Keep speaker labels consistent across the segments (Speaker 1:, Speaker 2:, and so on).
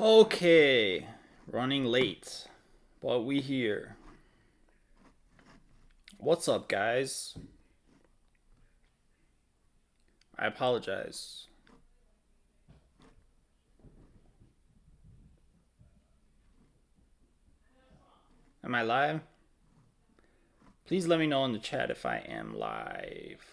Speaker 1: Okay, running late, but we here. What's up, guys? I apologize. Am I live? Please let me know in the chat if I am live.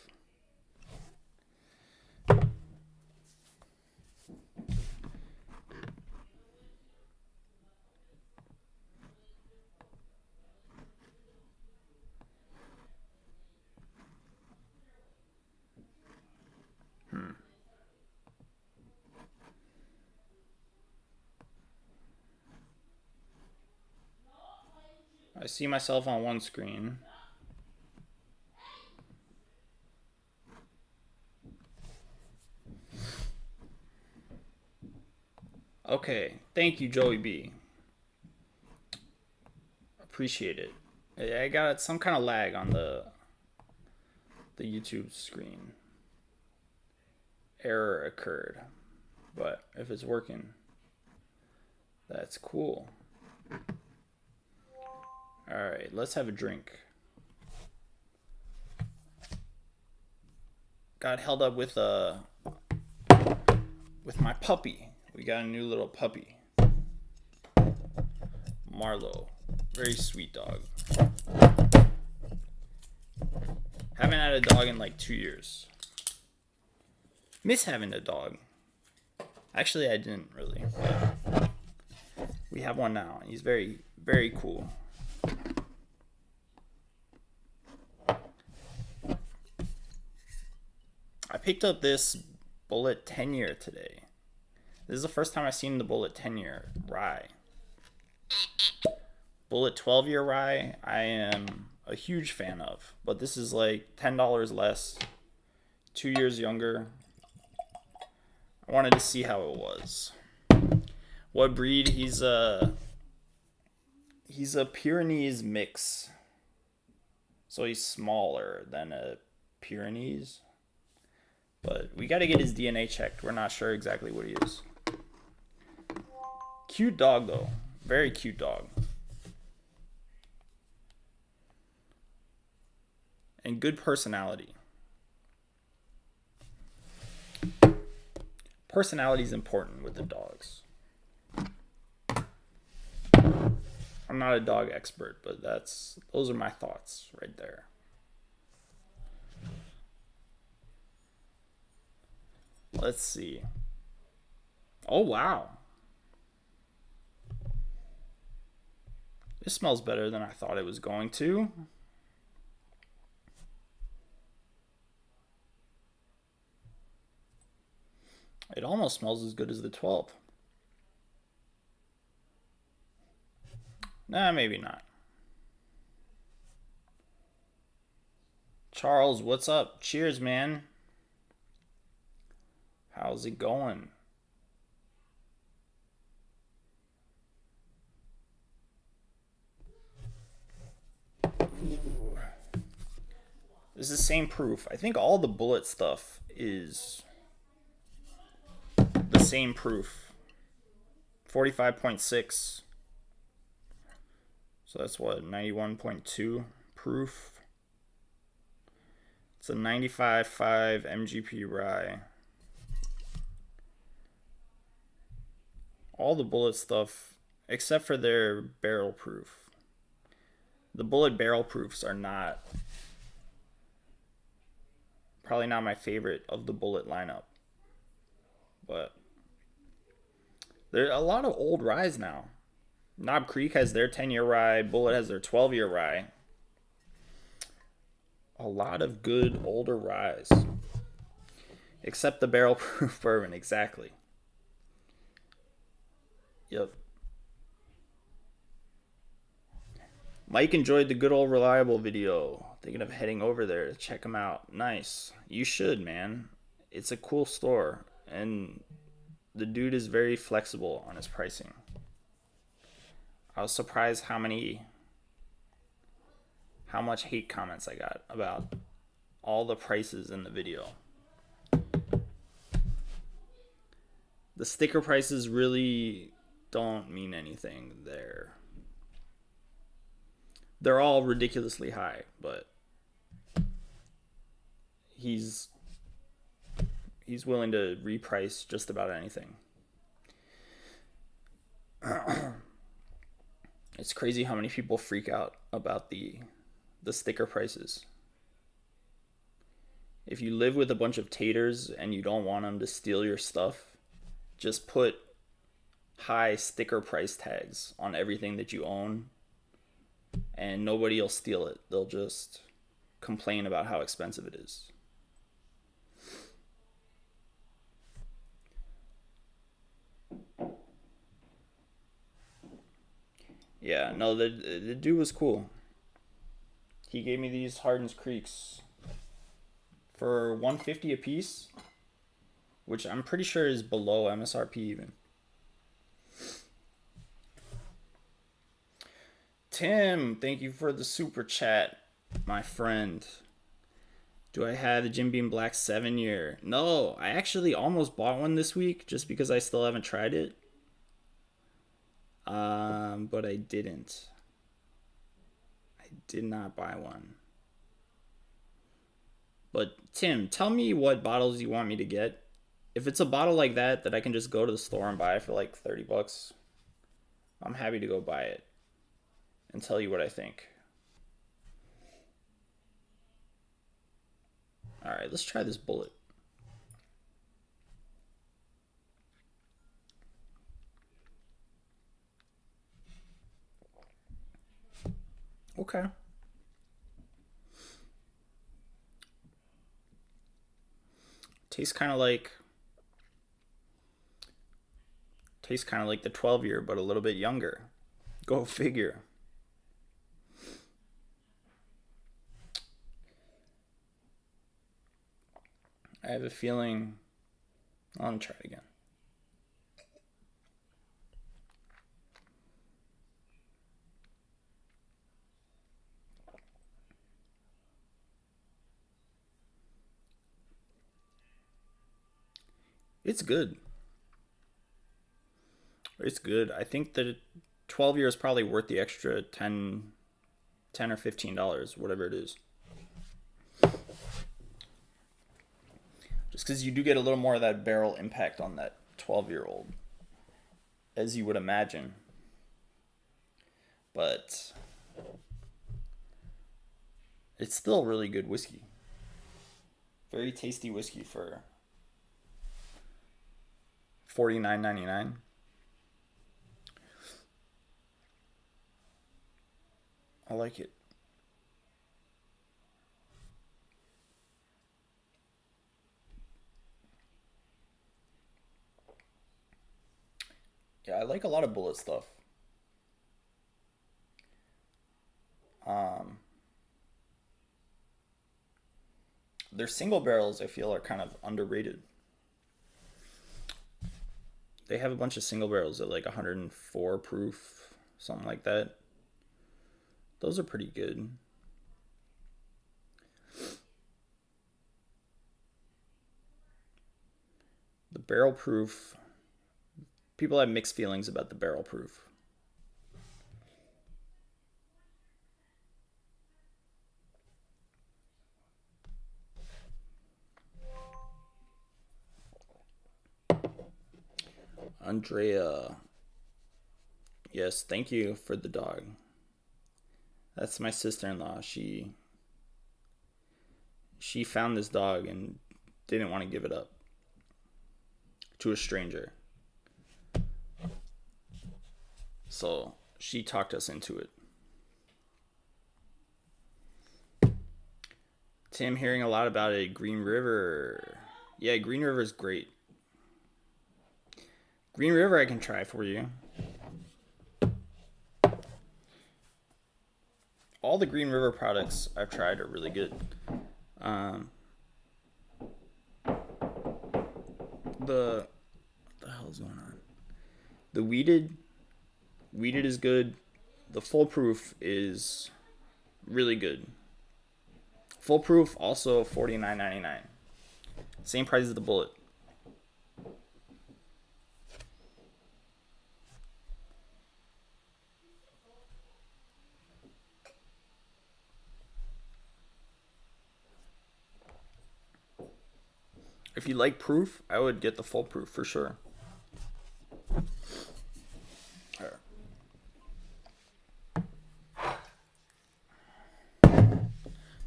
Speaker 1: I see myself on one screen. Okay, thank you, Joey B. Appreciate it. I got some kind of lag on the YouTube screen. Error occurred, but if it's working, that's cool. All right, let's have a drink. Got held up with my puppy. We got a new little puppy, Marlo. Very sweet dog. Haven't had a dog in like 2 years. Miss having a dog. Actually, I didn't really. But we have one now. He's very, very cool. I picked up this Bulleit 10-year today. This is the first time I've seen the Bulleit 10-year rye. Bulleit 12-year rye, I am a huge fan of. But this is like $10 less, 2 years younger. I wanted to see how it was. What breed? He's a Pyrenees mix. So he's smaller than a Pyrenees. But we got to get his DNA checked. We're not sure exactly what he is. Cute dog, though. Very cute dog. And good personality. Personality is important with the dogs. I'm not a dog expert, but those are my thoughts right there. Let's see. Oh, wow. This smells better than I thought it was going to. It almost smells as good as the 12. Nah, maybe not. Charles, what's up? Cheers, man. How's it going? Ooh. This is the same proof. I think all the Bulleit stuff is the same proof. 45.6. So that's what, 91.2 proof. It's a 95.5 MGP rye. All the Bulleit stuff, except for their barrel proof. The Bulleit barrel proofs are probably not my favorite of the Bulleit lineup. But there are a lot of old ryes now. Knob Creek has their 10-year rye. Bulleit has their 12-year rye. A lot of good older ryes. Except the barrel proof bourbon, exactly. Yep. Mike enjoyed the good old reliable video. Thinking of heading over there to check him out. Nice. You should, man. It's a cool store. And the dude is very flexible on his pricing. I was surprised how much hate comments I got about all the prices in the video. The sticker prices really don't mean anything there. They're all ridiculously high, but he's willing to reprice just about anything. It's crazy how many people freak out about the sticker prices. If you live with a bunch of taters and you don't want them to steal your stuff, just put high sticker price tags on everything that you own, and nobody will steal it. They'll just complain about how expensive it is. Yeah, no, the dude was cool. He gave me these Hardin's Creeks for $150 a piece, which I'm pretty sure is below MSRP even. Tim, thank you for the super chat, my friend. Do I have the Jim Beam Black 7-year? No, I actually almost bought one this week just because I still haven't tried it. But I didn't. I did not buy one. But Tim, tell me what bottles you want me to get. If it's a bottle like that I can just go to the store and buy for like $30, I'm happy to go buy it and tell you what I think. All right, let's try this Bulleit. Okay. Tastes kind of like the 12-year, but a little bit younger. Go figure. I have a feeling I'm gonna try it again. It's good. It's good. I think that 12-year is probably worth the extra $10 or $15, whatever it is. Just because you do get a little more of that barrel impact on that 12-year-old, as you would imagine. But it's still really good whiskey. Very tasty whiskey for $49.99. I like it. Yeah, I like a lot of Bulleit stuff. Their single barrels, I feel, are kind of underrated. They have a bunch of single barrels at like 104 proof, something like that. Those are pretty good. The barrel proof, people have mixed feelings about the barrel proof. Andrea, yes, thank you for the dog. That's my sister-in-law. She found this dog and didn't want to give it up to a stranger. So she talked us into it. Tim, hearing a lot about it. Green River. Yeah, Green River is great. Green River I can try for you. All the Green River products I've tried are really good. What the hell is going on? The weeded is good. The full proof is really good. Full proof also $49.99. Same price as the Bulleit. If you like proof, I would get the full proof for sure.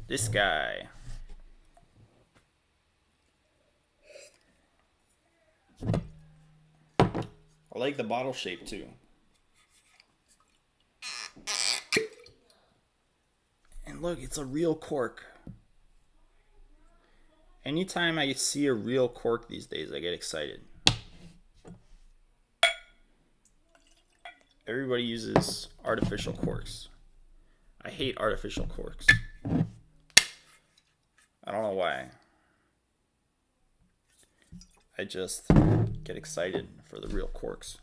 Speaker 1: This guy. I like the bottle shape too. And look, it's a real cork. Anytime I see a real cork these days, I get excited. Everybody uses artificial corks. I hate artificial corks. I don't know why. I just get excited for the real corks.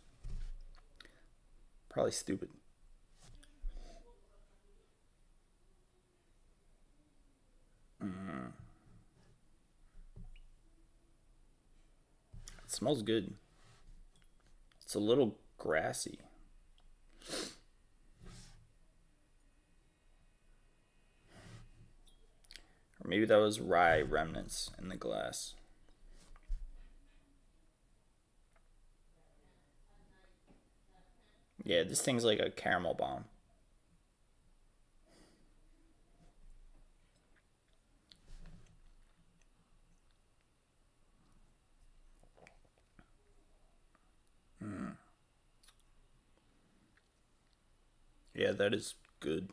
Speaker 1: Probably stupid. It smells good. It's a little grassy. Or maybe that was rye remnants in the glass. Yeah, this thing's like a caramel bomb. Yeah, that is good.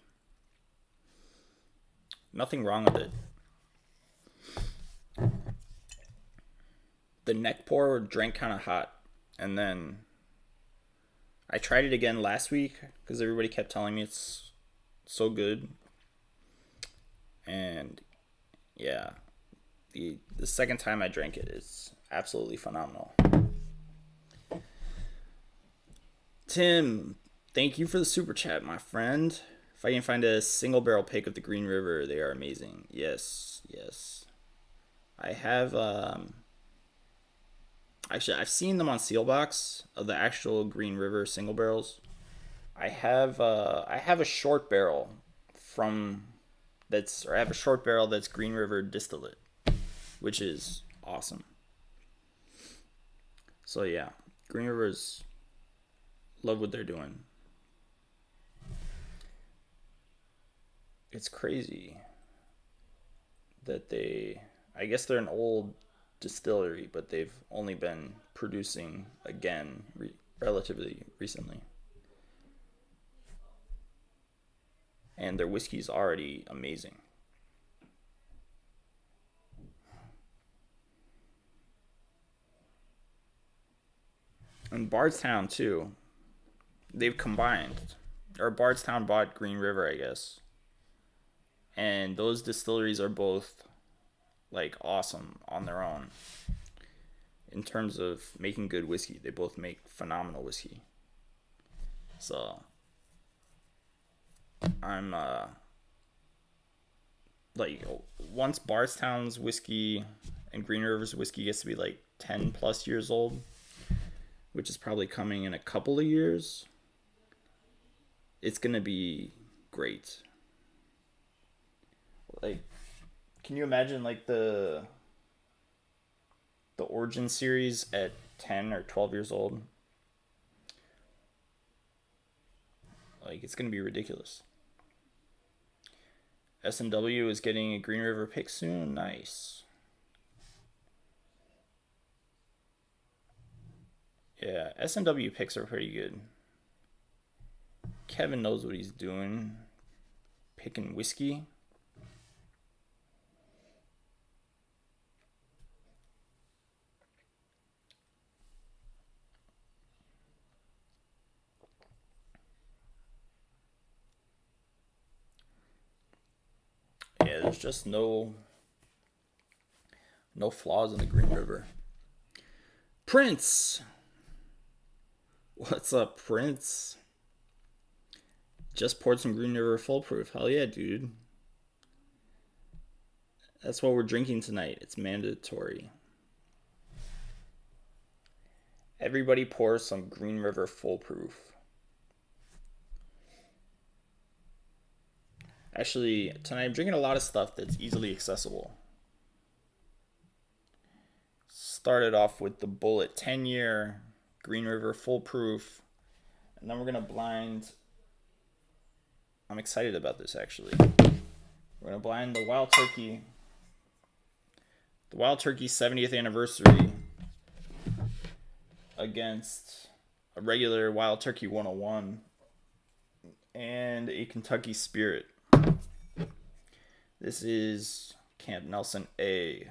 Speaker 1: Nothing wrong with it. The neck pour drank kind of hot, and then I tried it again last week because everybody kept telling me it's so good. And yeah, the second time I drank it, it's absolutely phenomenal. Tim, thank you for the super chat, my friend. If I can find a single barrel pick of the Green River, they are amazing. Yes, yes. I have actually I've seen them on Sealbox of the actual Green River single barrels. I have a short barrel I have a short barrel that's Green River distillate, which is awesome. So yeah, Green River's love what they're doing. It's crazy that I guess they're an old distillery, but they've only been producing again relatively recently. And their whiskey's already amazing. And Bardstown too. They've combined. Or Bardstown bought Green River, I guess. And those distilleries are both like awesome on their own. In terms of making good whiskey, they both make phenomenal whiskey. So I'm like, once Bardstown's whiskey and Green River's whiskey gets to be like 10 plus years old, which is probably coming in a couple of years, it's gonna be great. Like, can you imagine like the Origin series at 10 or 12 years old? Like, it's gonna be ridiculous. S&W is getting a Green River pick soon. Nice. Yeah, S&W picks are pretty good. Kevin knows what he's doing. Picking whiskey. Yeah, there's just no flaws in the Green River. Prince! What's up, Prince? Just poured some Green River full proof. Hell yeah, dude. That's what we're drinking tonight. It's mandatory. Everybody pours some Green River full proof. Actually, tonight I'm drinking a lot of stuff that's easily accessible. started off with the Bulleit 10-year Green River Foolproof. And then we're going to blind. I'm excited about this, actually. We're going to blind the Wild Turkey. The Wild Turkey 70th anniversary against a regular Wild Turkey 101 and a Kentucky Spirit. This is Camp Nelson A.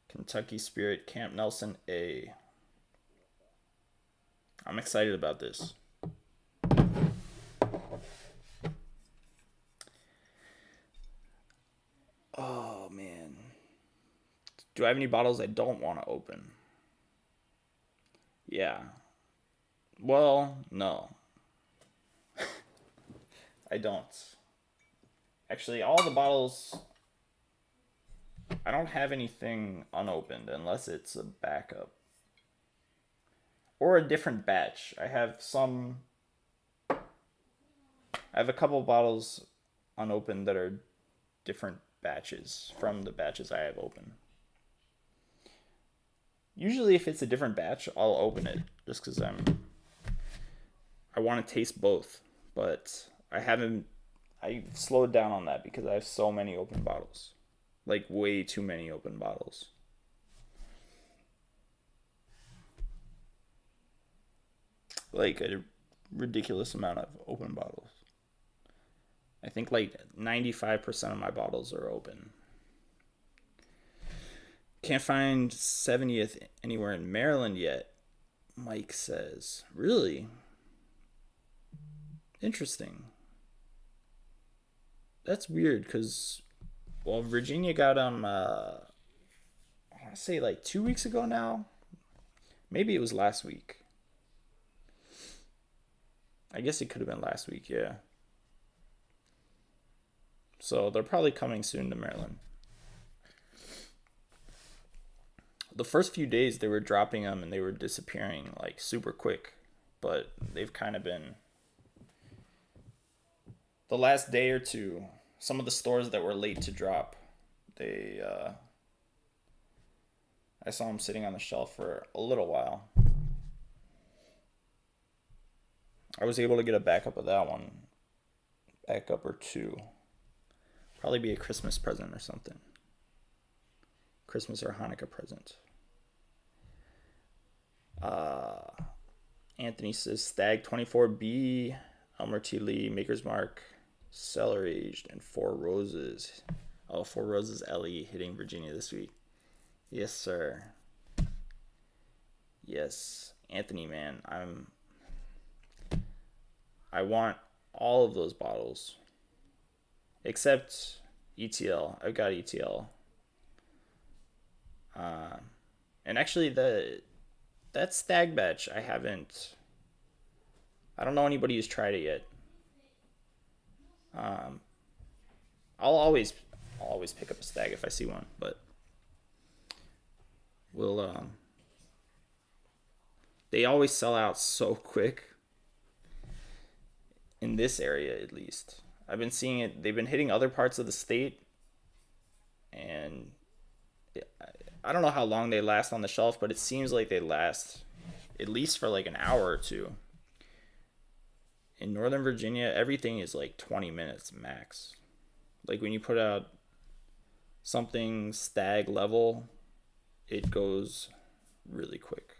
Speaker 1: Kentucky Spirit, Camp Nelson A. I'm excited about this. Oh, man. Do I have any bottles I don't want to open? Yeah. Well, no. I don't. Actually, all the bottles... I don't have anything unopened unless it's a backup. Or a different batch. I have a couple bottles unopened that are different batches from the batches I have open. Usually if it's a different batch, I'll open it just because I want to taste both. But I've slowed down on that because I have so many open bottles. Like way too many open bottles. Like a ridiculous amount of open bottles. I think like 95% of my bottles are open. Can't find 70th anywhere in Maryland yet, Mike says. Really? Interesting. That's weird because, well, Virginia got them, I want to say like 2 weeks ago now. Maybe it was last week. I guess it could have been last week, yeah. So they're probably coming soon to Maryland. The first few days they were dropping them and they were disappearing like super quick. But they've kind of been... The last day or two, some of the stores that were late to drop, I saw them sitting on the shelf for a little while. I was able to get a backup of that one. Backup or two. Probably be a Christmas present or something. Christmas or Hanukkah present. Anthony says Stag 24B, Elmer T. Lee, Maker's Mark, Cellar Aged, and Four Roses. Oh, Four Roses LE hitting Virginia this week. Yes, sir. Yes. Anthony, man, I want all of those bottles. Except ETL. I've got ETL. And actually that Stag batch I don't know anybody who's tried it yet. I'll always pick up a Stag if I see one, but they always sell out so quick. In this area, at least. I've been seeing it. They've been hitting other parts of the state. And I don't know how long they last on the shelf, but it seems like they last at least for like an hour or two. In Northern Virginia, everything is like 20 minutes max. Like when you put out something Stag level, it goes really quick.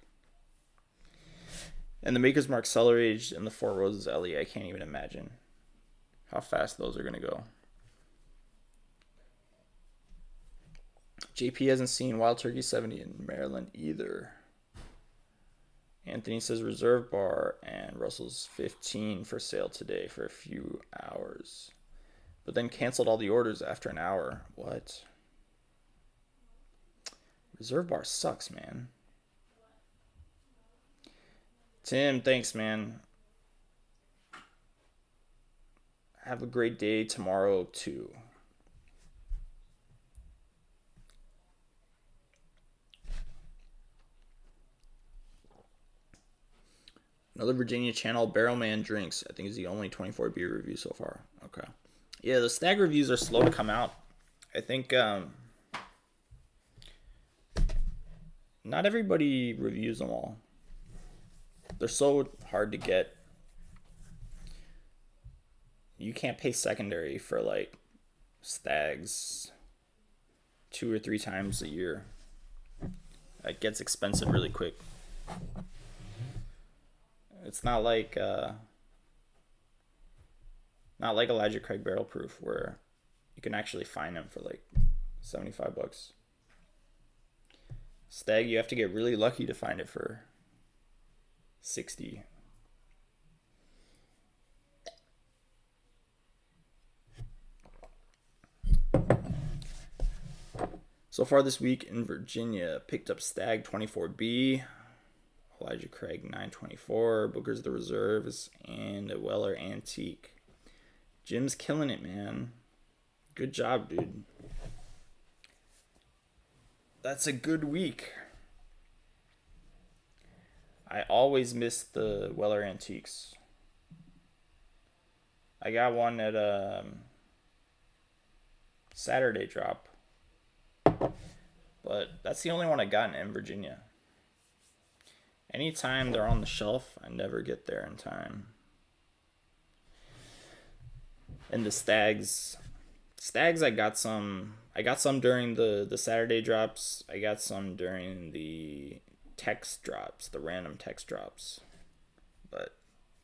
Speaker 1: And the Maker's Mark Cellar Aged and the Four Roses LE, I can't even imagine how fast those are going to go. JP hasn't seen Wild Turkey 70 in Maryland either. Anthony says Reserve Bar and Russell's 15 for sale today for a few hours. But then canceled all the orders after an hour. What? Reserve Bar sucks, man. Tim, thanks, man. Have a great day tomorrow, too. Another Virginia Channel, Barrelman Drinks. I think is the only 24 beer review so far. Okay. Yeah, the Stag reviews are slow to come out. I think not everybody reviews them all. They're so hard to get. You can't pay secondary for like stags 2 or 3 times a year. It gets expensive really quick. It's not like Elijah Craig Barrel Proof where you can actually find them for like $75. Stag, you have to get really lucky to find it for 60. So far this week in Virginia, picked up Stag 24B, Elijah Craig 924, Booker's the Reserves, and a Weller Antique. Jim's killing it, man. Good job, dude. That's a good week. I always miss the Weller Antiques. I got one at Saturday drop. But that's the only one I got in Virginia. Anytime they're on the shelf, I never get there in time. And the Stags, I got some during the Saturday drops. I got some during the text drops, the random text drops. But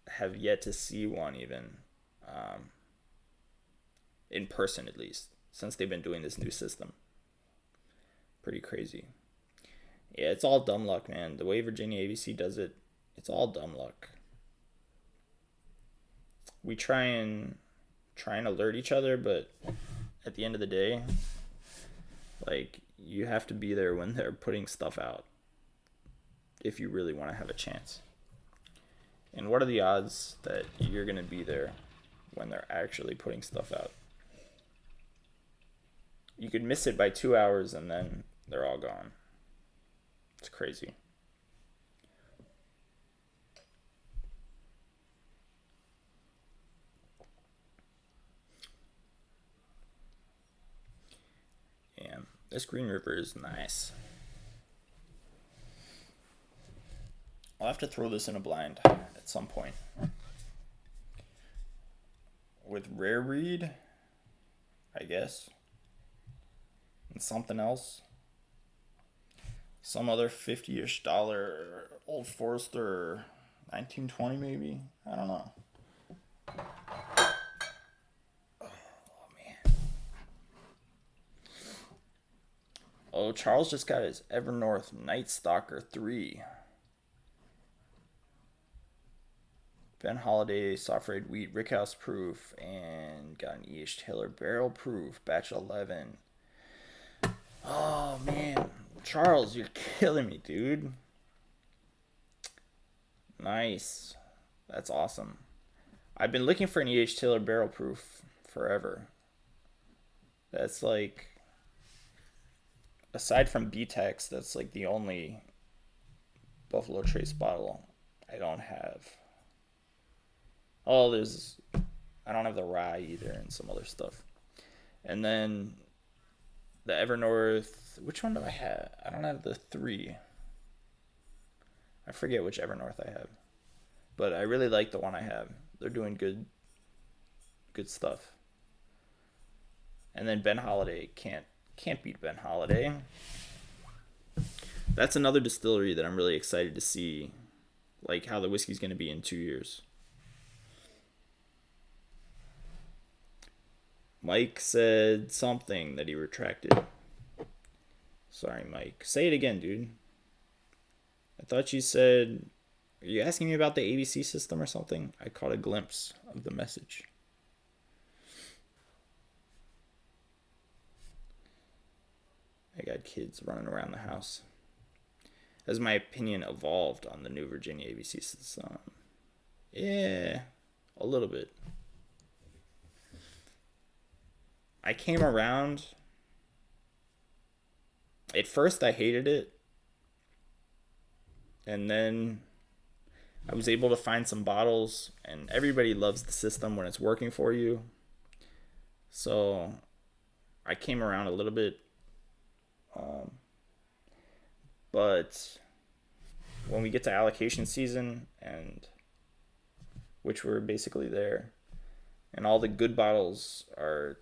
Speaker 1: have yet to see one even in person, at least, since they've been doing this new system. Pretty crazy. Yeah, it's all dumb luck, man. The way Virginia ABC does it, it's all dumb luck. We try and alert each other, but at the end of the day, like, you have to be there when they're putting stuff out if you really want to have a chance. And what are the odds that you're going to be there when they're actually putting stuff out? You could miss it by 2 hours and then they're all gone. It's crazy. Yeah, this Green River is nice. I'll have to throw this in a blind at some point. With Rare Reed, I guess. And something else. Some other $50-ish Old Forester 1920 maybe. I don't know. Oh man. Oh, Charles just got his Evernorth Night Stalker 3. Ben Holiday Soft Red Wheat Rickhouse Proof, and got an E.H. Taylor Barrel Proof Batch 11. Oh man, Charles, you're killing me, dude. Nice. That's awesome. I've been looking for an E.H. Taylor Barrel Proof forever. That's like, aside from B-Tex, that's like the only Buffalo Trace bottle I don't have. Oh, I don't have the rye either and some other stuff. And then the Evernorth, which one do I have? I don't have the 3. I forget which Evernorth I have. But I really like the one I have. They're doing good stuff. And then Ben Holiday, can't beat Ben Holiday. That's another distillery that I'm really excited to see, like, how the whiskey's going to be in 2 years. Mike said something that he retracted. Sorry, Mike. Say it again, dude. I thought you said... Are you asking me about the ABC system or something? I caught a glimpse of the message. I got kids running around the house. Has my opinion evolved on the new Virginia ABC system? Yeah, a little bit. I came around. At first, I hated it. And then I was able to find some bottles. And everybody loves the system when it's working for you. So I came around a little bit. But when we get to allocation season, and which we're basically there, and all the good bottles are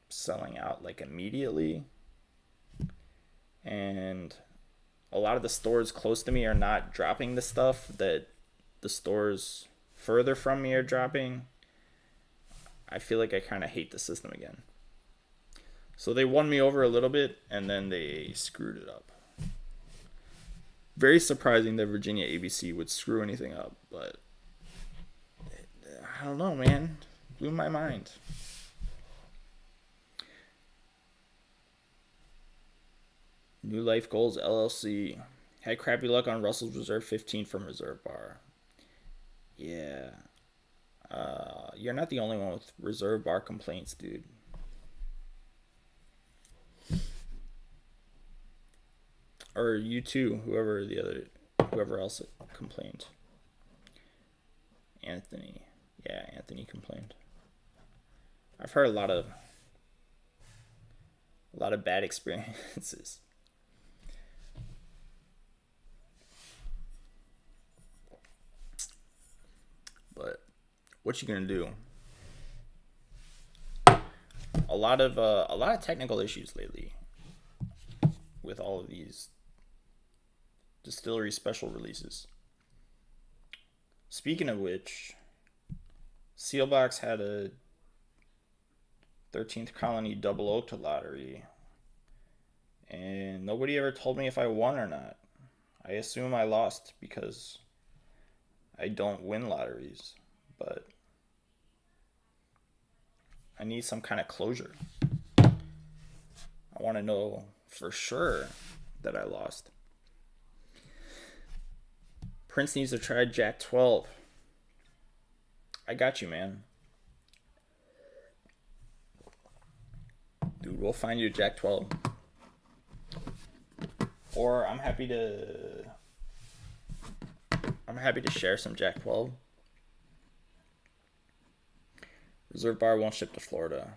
Speaker 1: selling out like immediately, and a lot of the stores close to me are not dropping the stuff that the stores further from me are dropping, I feel like I kind of hate the system again. So they won me over a little bit, and then they screwed it up. Very surprising that Virginia ABC would screw anything up, but I don't know, man. Blew my mind. New Life Goals LLC. Had crappy luck on Russell's Reserve 15 from Reserve Bar. Yeah. You're not the only one with Reserve Bar complaints, dude. Or you too, whoever else complained. Anthony. Yeah, Anthony complained. I've heard a lot of bad experiences. But what you gonna do? A lot of technical issues lately with all of these distillery special releases. Speaking of which, Sealbox had a 13th Colony Double Oaked lottery, and nobody ever told me if I won or not. I assume I lost because I don't win lotteries, but I need some kind of closure. I want to know for sure that I lost. Prince needs to try Jack 12. I got you, man. Dude, we'll find you Jack 12. Or I'm happy to share some Jack 12. Reserve Bar won't ship to Florida.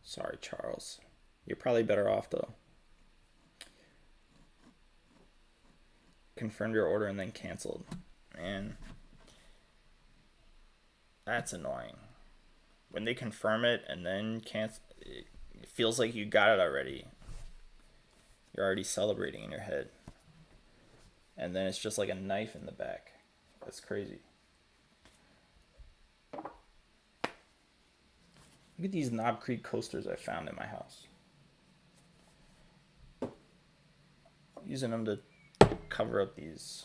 Speaker 1: Sorry, Charles. You're probably better off, though. Confirmed your order and then canceled. Man, that's annoying. When they confirm it and then cancel, it feels like you got it already. You're already celebrating in your head. And then it's just like a knife in the back. That's crazy. Look at these Knob Creek coasters I found in my house. Using them to cover up these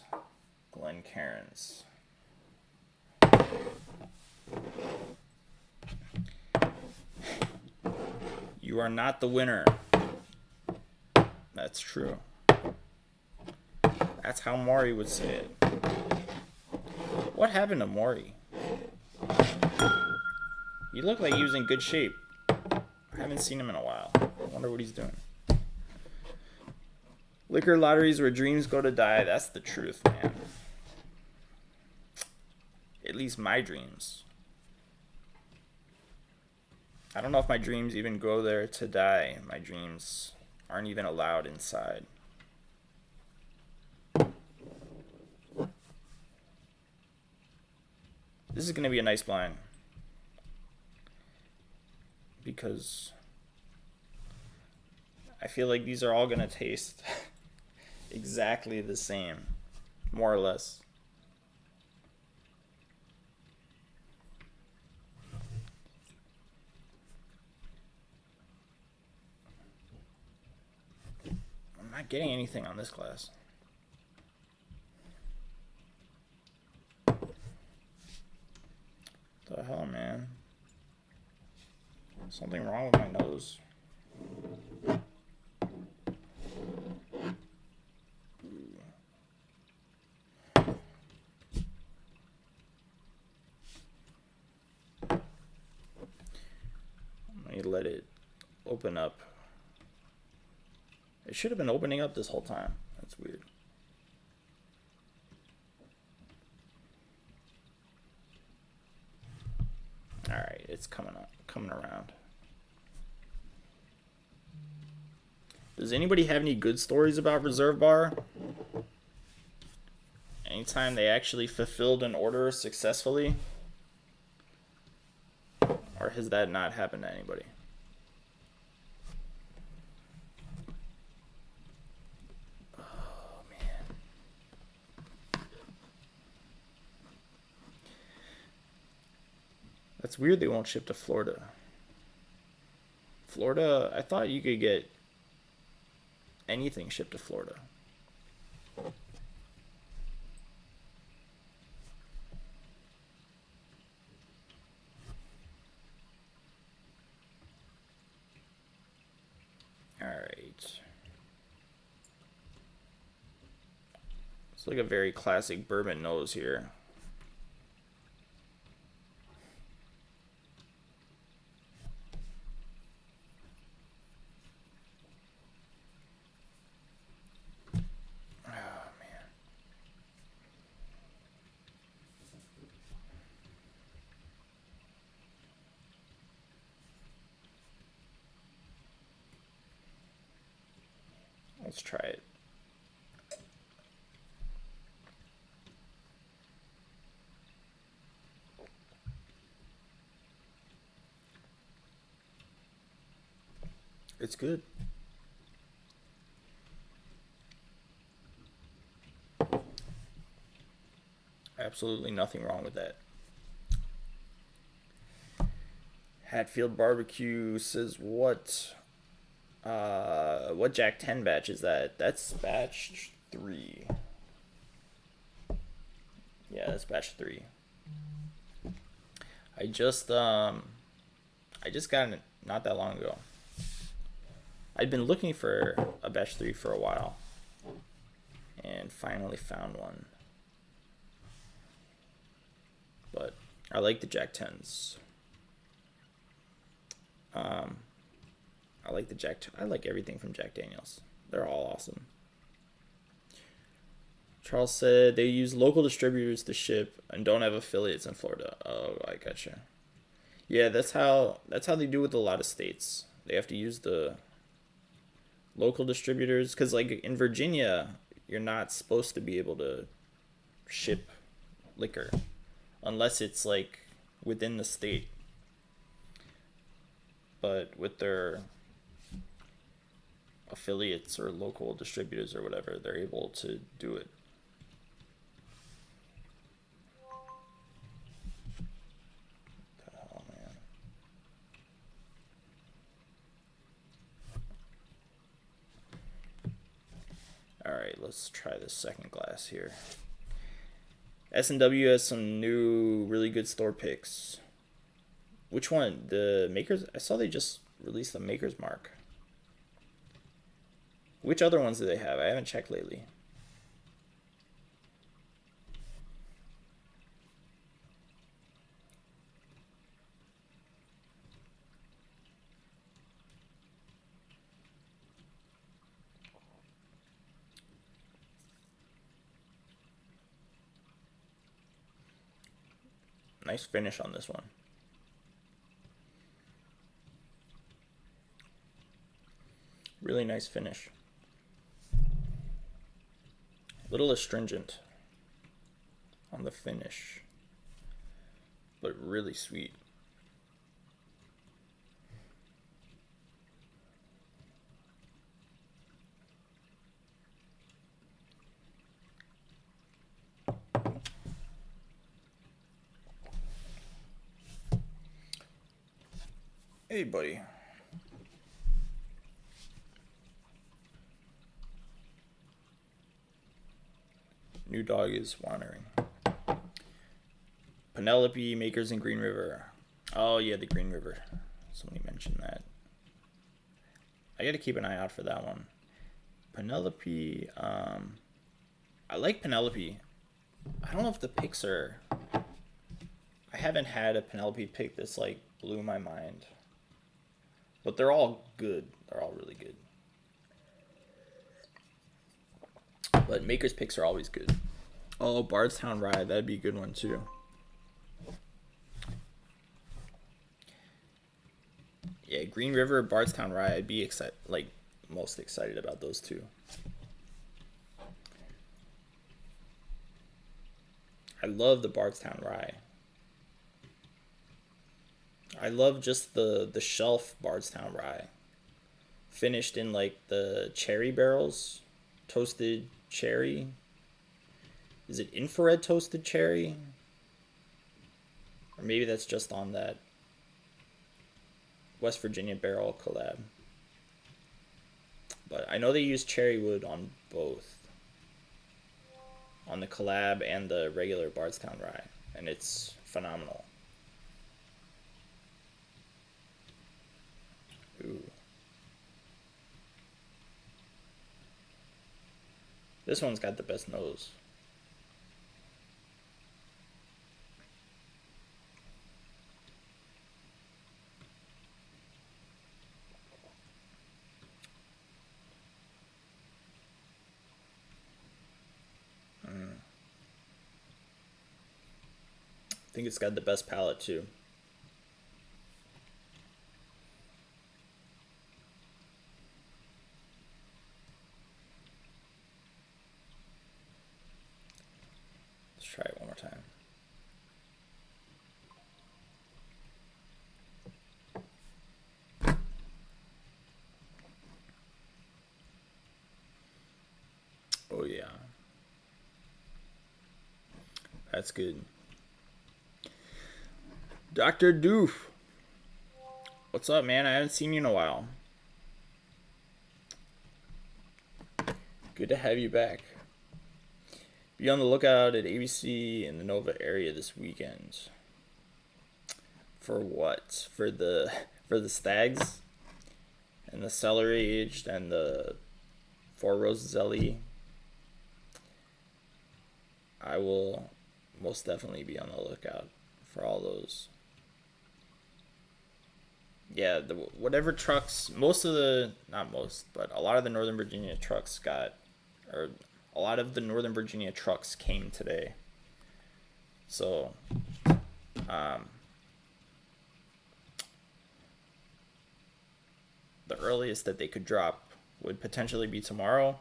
Speaker 1: Glencairns. You are not the winner. That's true. That's how Maury would say it. What happened to Maury? He looked like he was in good shape. I haven't seen him in a while. I wonder what he's doing. Liquor lotteries where dreams go to die. That's the truth, man. At least my dreams. I don't know if my dreams even go there to die. My dreams aren't even allowed inside. This is going to be a nice blind. Because I feel like these are all going to taste exactly the same, more or less. I'm not getting anything on this glass. The hell, man? Something wrong with my nose. Let me let it open up. It should have been opening up this whole time. That's weird. Alright, it's coming around. Does anybody have any good stories about Reserve Bar? Anytime they actually fulfilled an order successfully? Or has that not happened to anybody? Oh, man. That's weird they won't ship to Florida. Florida, I thought you could get anything shipped to Florida. Alright. It's like a very classic bourbon nose here. Let's try it. It's good. Absolutely nothing wrong with that. Hatfield Barbecue says what? What Jack 10 batch is that? That's batch 3. Yeah, that's batch 3. I just got it not that long ago. I'd been looking for a batch 3 for a while and finally found one. But I like the Jack 10s. I like everything from Jack Daniels. They're all awesome. Charles said they use local distributors to ship and don't have affiliates in Florida. Oh, I gotcha. Yeah, that's how they do with a lot of states. They have to use the local distributors because, like, in Virginia, you're not supposed to be able to ship liquor unless it's like within the state. But with their affiliates or local distributors or whatever, they're able to do it. Oh, man. Alright, let's try this second glass here. S&W has some new really good store picks. Which one? The Maker's? I saw they just released the Maker's Mark. Which other ones do they have? I haven't checked lately. Nice finish on this one. Really nice finish. A little astringent on the finish, but really sweet. Hey, buddy. New dog is wandering. Penelope, Makers in Green River. Oh, yeah, the Green River. Somebody mentioned that. I gotta keep an eye out for that one. Penelope, I like Penelope. I don't know if the picks are... I haven't had a Penelope pick that's, like, blew my mind. But they're all good. They're all really good. But Maker's picks are always good. Oh, Bardstown Rye. That'd be a good one, too. Yeah, Green River, Bardstown Rye. I'd be excited. Like, most excited about those two. I love the Bardstown Rye. I love just the shelf Bardstown Rye. Finished in like the cherry barrels. Toasted cherry. Is it infrared toasted cherry? Or maybe that's just on that West Virginia barrel collab. But I know they use cherry wood on both. On the collab and the regular Bardstown Rye. And it's phenomenal. Ooh. This one's got the best nose. I think it's got the best palate too. Let's try it one more time. Oh yeah. That's good. Dr. Doof. What's up, man? I haven't seen you in a while. Good to have you back. Be on the lookout at ABC in the Nova area this weekend. For what? For the stags and the celery aged and the Four Roses LE. I will most definitely be on the lookout for all those. Yeah, whatever trucks, not most, but a lot of the Northern Virginia trucks a lot of the Northern Virginia trucks came today. So, the earliest that they could drop would potentially be tomorrow.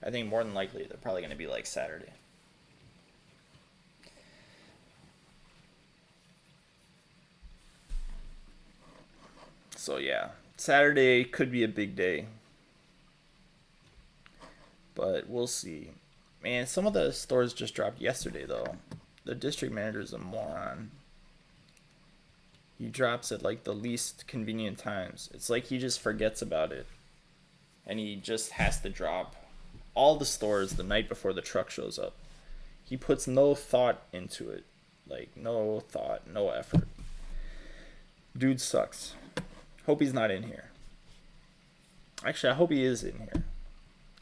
Speaker 1: I think more than likely they're probably going to be like Saturday. So yeah, Saturday could be a big day. But we'll see. Man, some of the stores just dropped yesterday though. The district manager's a moron. He drops at like the least convenient times. It's like he just forgets about it. And he just has to drop all the stores the night before the truck shows up. He puts no thought into it. Like, no thought, no effort. Dude sucks. Hope he's not in here. Actually, I hope he is in here.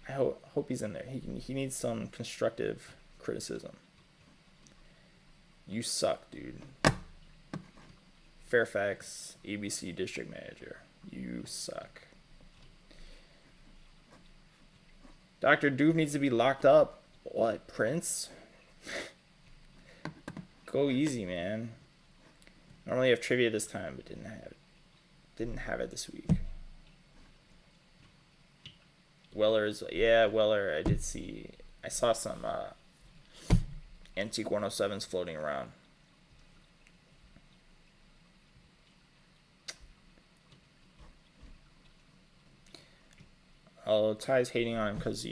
Speaker 1: I hope he's in there. He needs some constructive criticism. You suck, dude. Fairfax, ABC District Manager. You suck. Dr. Doof needs to be locked up. What, Prince? Go easy, man. Normally I have trivia this time, but didn't have it. Didn't have it this week. Weller, I did see. I saw some Antique 107s floating around. Oh, Ty's hating on him because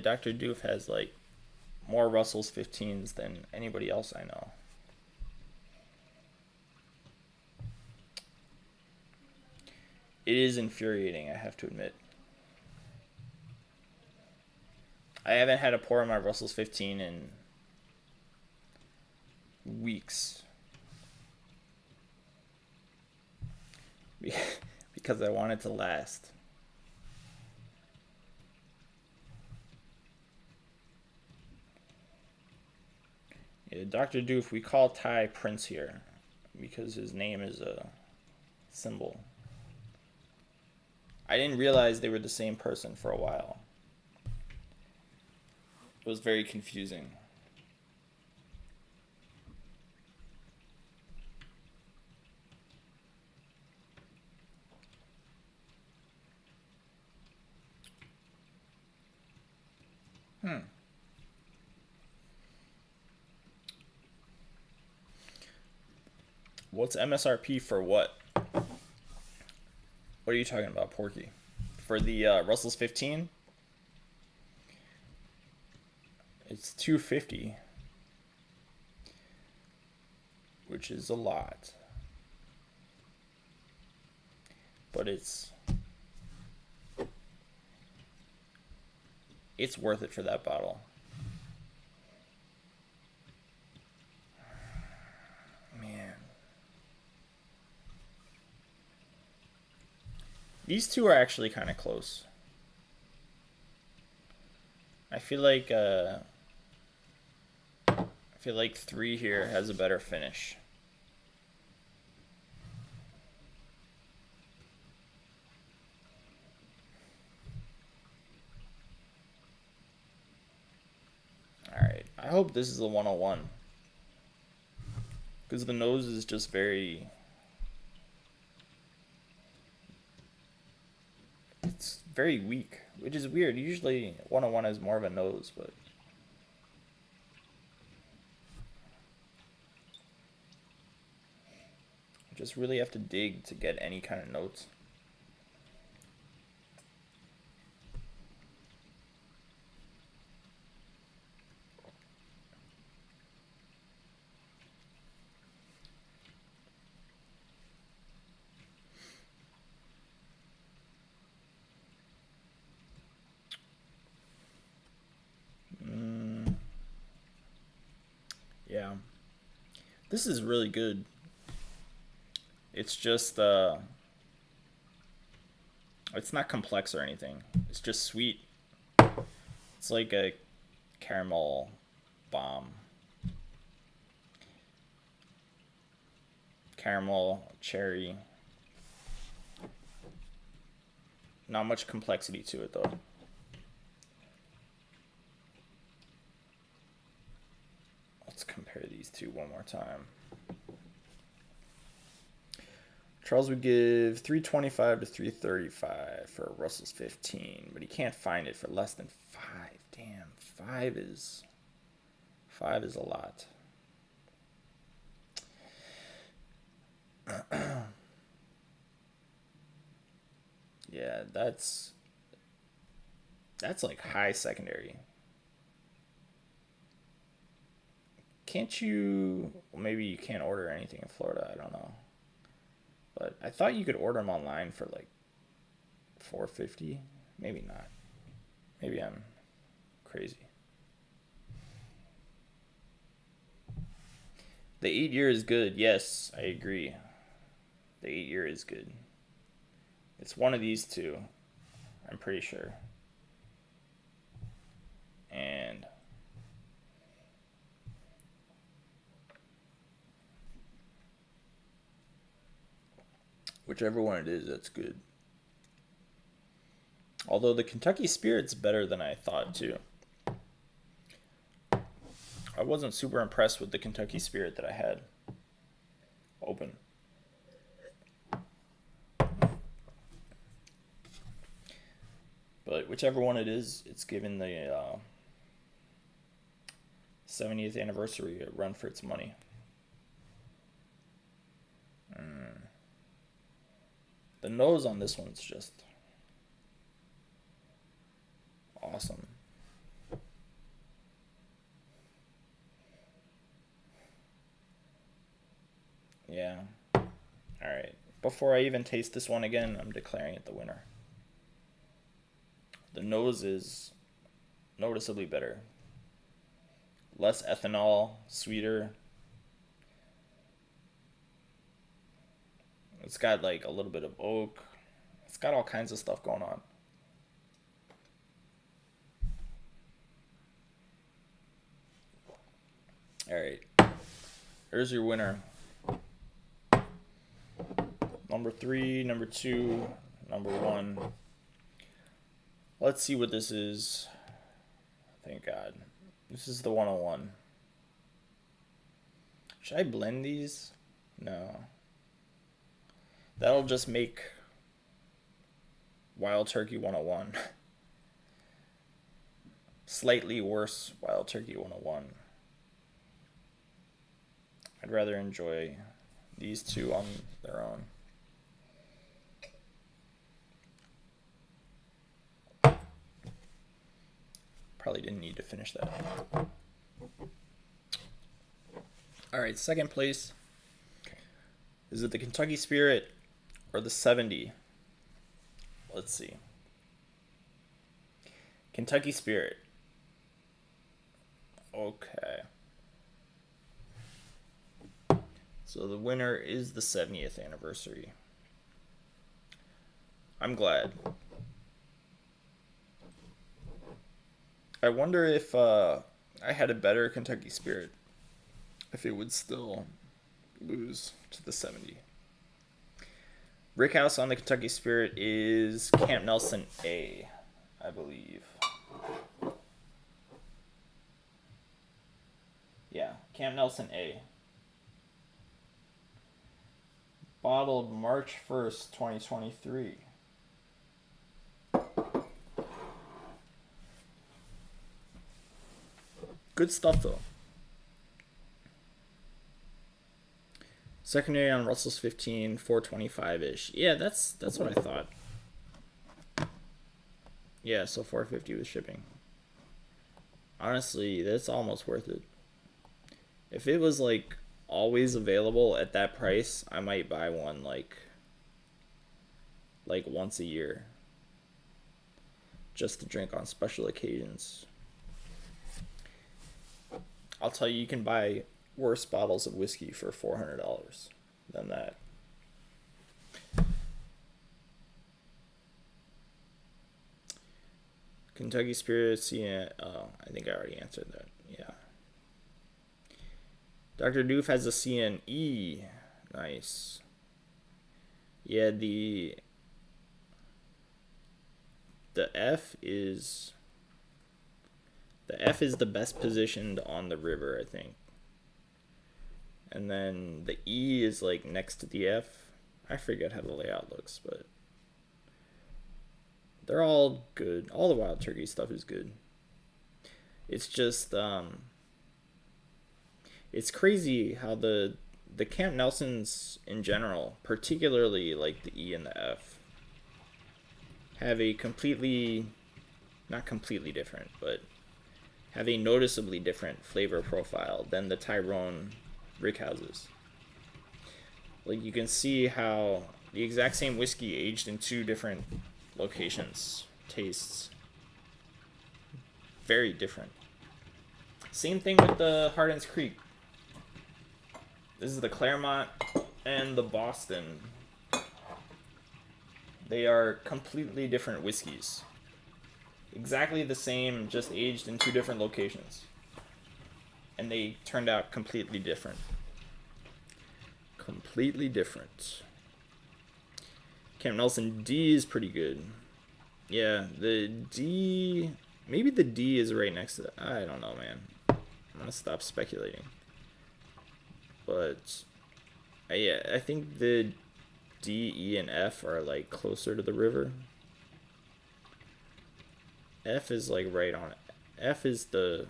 Speaker 1: Dr. Doof has like more Russell's 15s than anybody else I know. It is infuriating, I have to admit. I haven't had a pour in my Russell's 15 in weeks. Because I want it to last. Yeah, Dr. Doof, we call Ty Prince here because his name is a symbol. I didn't realize they were the same person for a while. It was very confusing. What's MSRP for what? What are you talking about, Porky? For the Russell's 15? It's 250, which is a lot. But it's worth it for that bottle. Man. These two are actually kind of close. I feel like 3 here has a better finish. Alright, I hope this is the 101. Because the nose is just very... It's very weak, which is weird. Usually 101 has more of a nose, but... You just really have to dig to get any kind of notes. Yeah. This is really good. It's just, it's not complex or anything. It's just sweet. It's like a caramel bomb. Caramel, cherry. Not much complexity to it though. Let's compare these two one more time. Charles would give $325 to $335 for Russell's 15, but he can't find it for less than $5. Damn, five is a lot. Yeah, that's like high secondary. Can't you... Well, maybe you can't order anything in Florida. I don't know. But I thought you could order them online for like $4.50. Maybe not. Maybe I'm crazy. The 8-year is good. Yes, I agree. The 8-year is good. It's one of these two. I'm pretty sure. And... whichever one it is, that's good. Although the Kentucky Spirit's better than I thought too. I wasn't super impressed with the Kentucky Spirit that I had open. But whichever one it is, it's given the 70th anniversary a run for its money. The nose on this one's just awesome. Yeah. Alright. Before I even taste this one again, I'm declaring it the winner. The nose is noticeably better. Less ethanol, sweeter. It's got like a little bit of oak. It's got all kinds of stuff going on. Alright. Here's your winner. Number 3, number 2, number 1. Let's see what this is. Thank God. This is the 101. Should I blend these? No. That'll just make Wild Turkey 101. slightly worse Wild Turkey 101. I'd rather enjoy these two on their own. Probably didn't need to finish that. All right, second place. Is it the Kentucky Spirit or the 70? Let's see. Kentucky Spirit. Okay. So the winner is the 70th anniversary. I'm glad. I wonder if I had a better Kentucky Spirit, if it would still lose to the 70. Rickhouse on the Kentucky Spirit is Camp Nelson A, I believe. Yeah, Camp Nelson A. Bottled March 1st, 2023. Good stuff, though. Secondary on Russell's 15, 425-ish. Yeah, that's what I thought. Yeah, so 450 with shipping. Honestly, that's almost worth it. If it was like always available at that price, I might buy one like once a year, just to drink on special occasions. I'll tell you, you can buy worse bottles of whiskey for $400 than that. Kentucky Spirit, yeah. Oh, I think I already answered that. Yeah. Dr. Doof has a CNE. Nice. Yeah, the F is the best positioned on the river, I think. And then the E is like next to the F. I forget how the layout looks, but they're all good. All the Wild Turkey stuff is good. It's just it's crazy how the Camp Nelsons in general, particularly like the E and the F, have a not completely different, but have a noticeably different flavor profile than the Tyrone rickhouses. Like, you can see how the exact same whiskey aged in two different locations tastes very different. Same thing with the Hardin's Creek. This is the Claremont and the Boston. They are completely different whiskeys. Exactly the same, just aged in two different locations. And they turned out completely different. Completely different. Camp Nelson D is pretty good. Yeah, the D... Maybe the D is right next to that. I don't know, man. I'm gonna stop speculating. But... yeah, I think the D, E, and F are like closer to the river. F is like right on it. F has the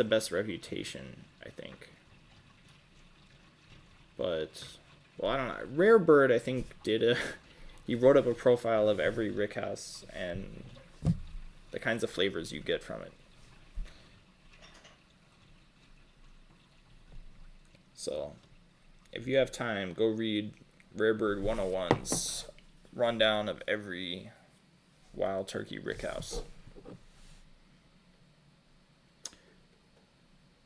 Speaker 1: best reputation, I think. But, well, I don't know. Rare Bird, I think, he wrote up a profile of every rickhouse and the kinds of flavors you get from it. So, if you have time, go read Rare Bird 101's rundown of every Wild Turkey rickhouse.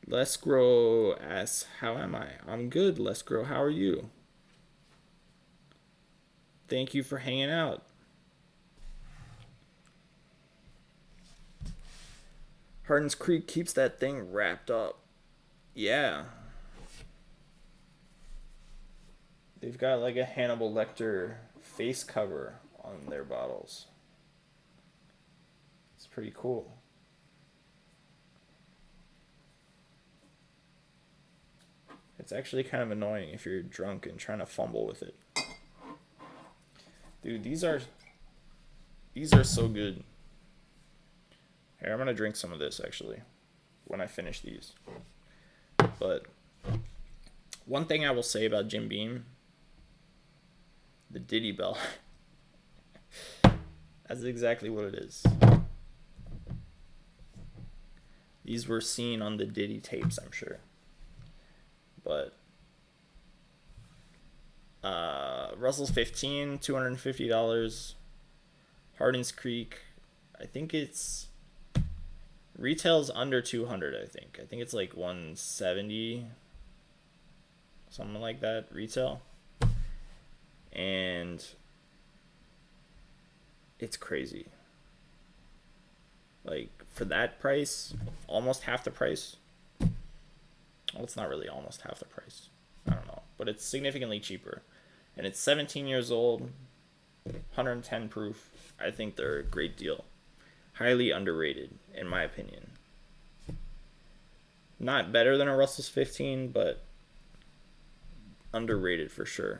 Speaker 1: Les Grow asks, how am I? I'm good, Les Grow. How are you? Thank you for hanging out. Hardin's Creek keeps that thing wrapped up. Yeah. They've got like a Hannibal Lecter face cover on their bottles. It's pretty cool. It's actually kind of annoying if you're drunk and trying to fumble with it. Dude, these are so good. Here, I'm gonna drink some of this actually when I finish these. But one thing I will say about Jim Beam, the Diddy bell. That's exactly what it is. These were seen on the Diddy tapes, I'm sure. But Russell's 15, $250. Hardin's Creek, I think it's retails under 200. I think it's like 170, something like that retail, and it's crazy. Like for that price, almost half the price. Well, it's not really almost half the price. I don't know, but it's significantly cheaper, and it's 17 years old, 110 proof. I think they're a great deal. Highly underrated, in my opinion. Not better than a Russell's 15, but underrated for sure.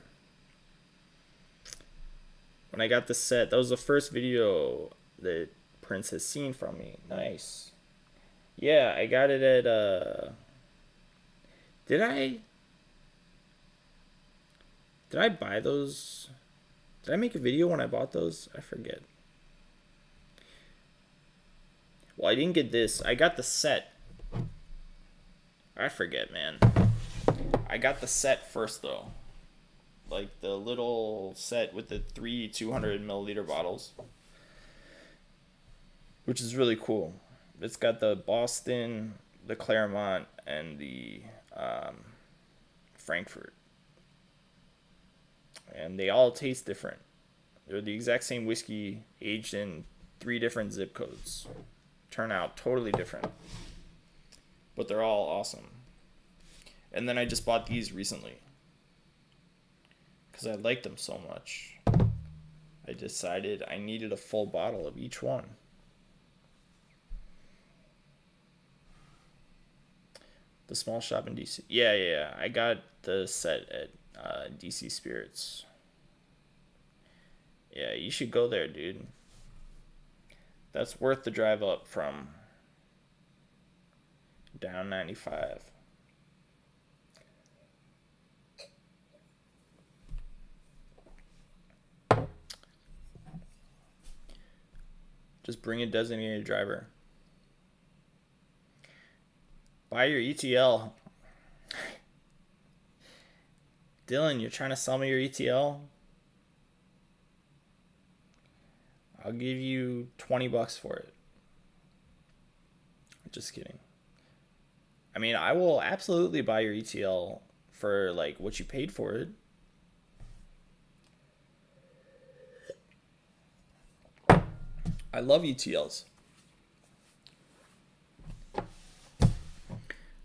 Speaker 1: When I got the set, that was the first video that Prince has seen from me. Nice. Yeah, I got it at, Did I buy those? Did I make a video when I bought those? I forget. Well, I didn't get this. I got the set. I forget, man. I got the set first, though. Like the little set with the 3 200 milliliter bottles, which is really cool. It's got the Boston, the Claremont, and the Frankfurt. And they all taste different. They're the exact same whiskey aged in 3 different zip codes. Turn out totally different. But they're all awesome. And then I just bought these recently, because I liked them so much. I decided I needed a full bottle of each one. The small shop in DC. Yeah. I got the set at DC Spirits. Yeah, you should go there, dude. That's worth the drive up from down 95. Just bring a designated driver. Buy your ETL. Dylan, you're trying to sell me your ETL? I'll give you $20 for it. Just kidding. I mean, I will absolutely buy your ETL for like what you paid for it. I love ETLs.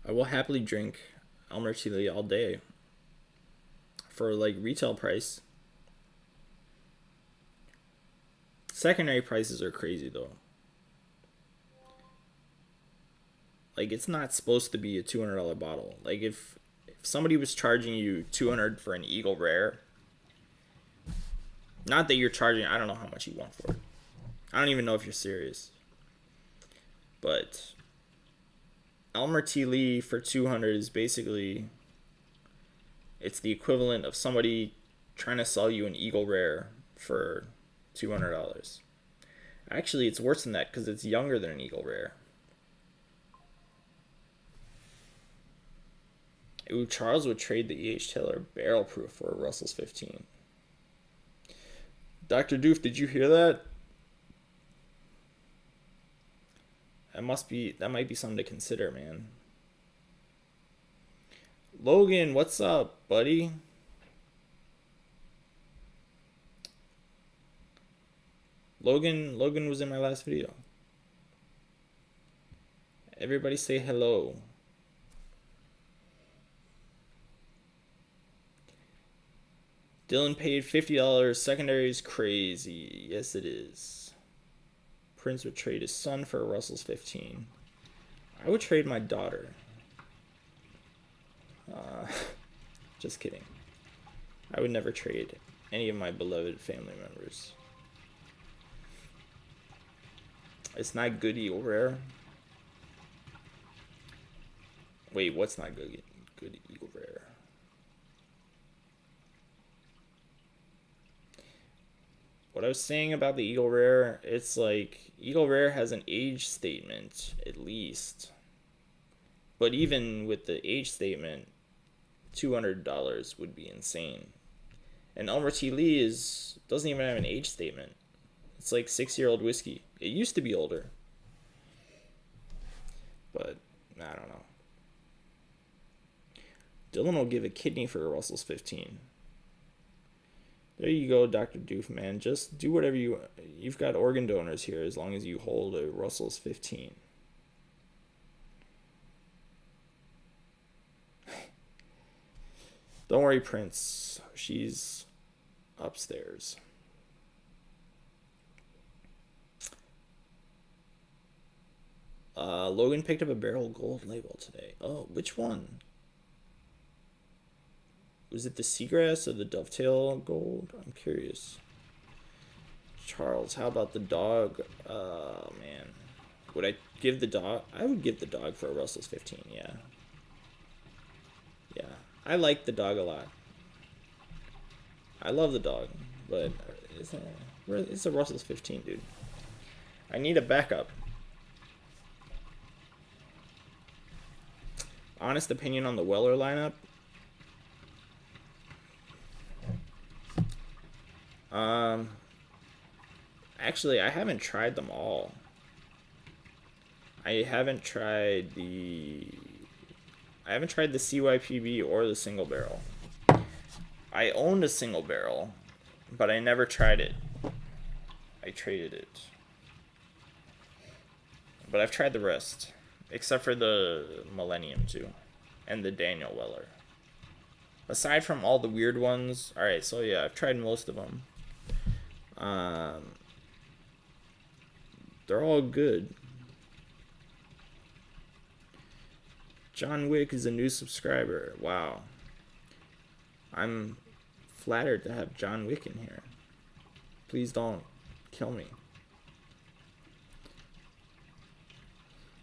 Speaker 1: I will happily drink Elmer Chile all day for like retail price. Secondary prices are crazy though. Like it's not supposed to be a $200 bottle. Like if somebody was charging you $200 for an Eagle Rare, not that you're charging, I don't know how much you want for it. I don't even know if you're serious. But Elmer T. Lee for $200 is basically, it's the equivalent of somebody trying to sell you an Eagle Rare for $200. Actually, it's worse than that because it's younger than an Eagle Rare. Ooh, Charles would trade the E.H. Taylor barrel proof for a Russell's 15. Dr. Doof, did you hear that? That might be something to consider, man. Logan, what's up, buddy? Logan was in my last video. Everybody say hello. Dylan paid $50. Secondary is crazy. Yes, it is. Prince would trade his son for a Russell's 15. I would trade my daughter. Just kidding. I would never trade any of my beloved family members. It's not good Eagle Rare. Wait, what's not good? Good Eagle Rare. What I was saying about the Eagle Rare, it's like Eagle Rare has an age statement at least. But even with the age statement, $200 would be insane. And Elmer T. Lee doesn't even have an age statement. It's like 6-year-old whiskey. It used to be older. But I don't know. Dylan will give a kidney for a Russell's 15. There you go, Dr. Doof, man. Just do whatever you've got organ donors here as long as you hold a Russell's 15. Don't worry, Prince. She's upstairs. Logan picked up a barrel gold label today. Oh, which one? Was it the Seagrass or the Dovetail Gold? I'm curious. Charles, how about the dog? Oh, man. Would I give the dog? I would give the dog for a Russell's 15, yeah. Yeah. I like the dog a lot. I love the dog, but it's a Russell's 15, dude. I need a backup. Honest opinion on the Weller lineup? Actually, I haven't tried them all. I haven't tried the CYPB or the single barrel. I owned a single barrel, but I never tried it. I traded it. But I've tried the rest, except for the Millennium too, and the Daniel Weller. Aside from all the weird ones, alright, so yeah, I've tried most of them. They're all good. John Wick is a new subscriber. Wow. I'm flattered to have John Wick in here. Please don't kill me.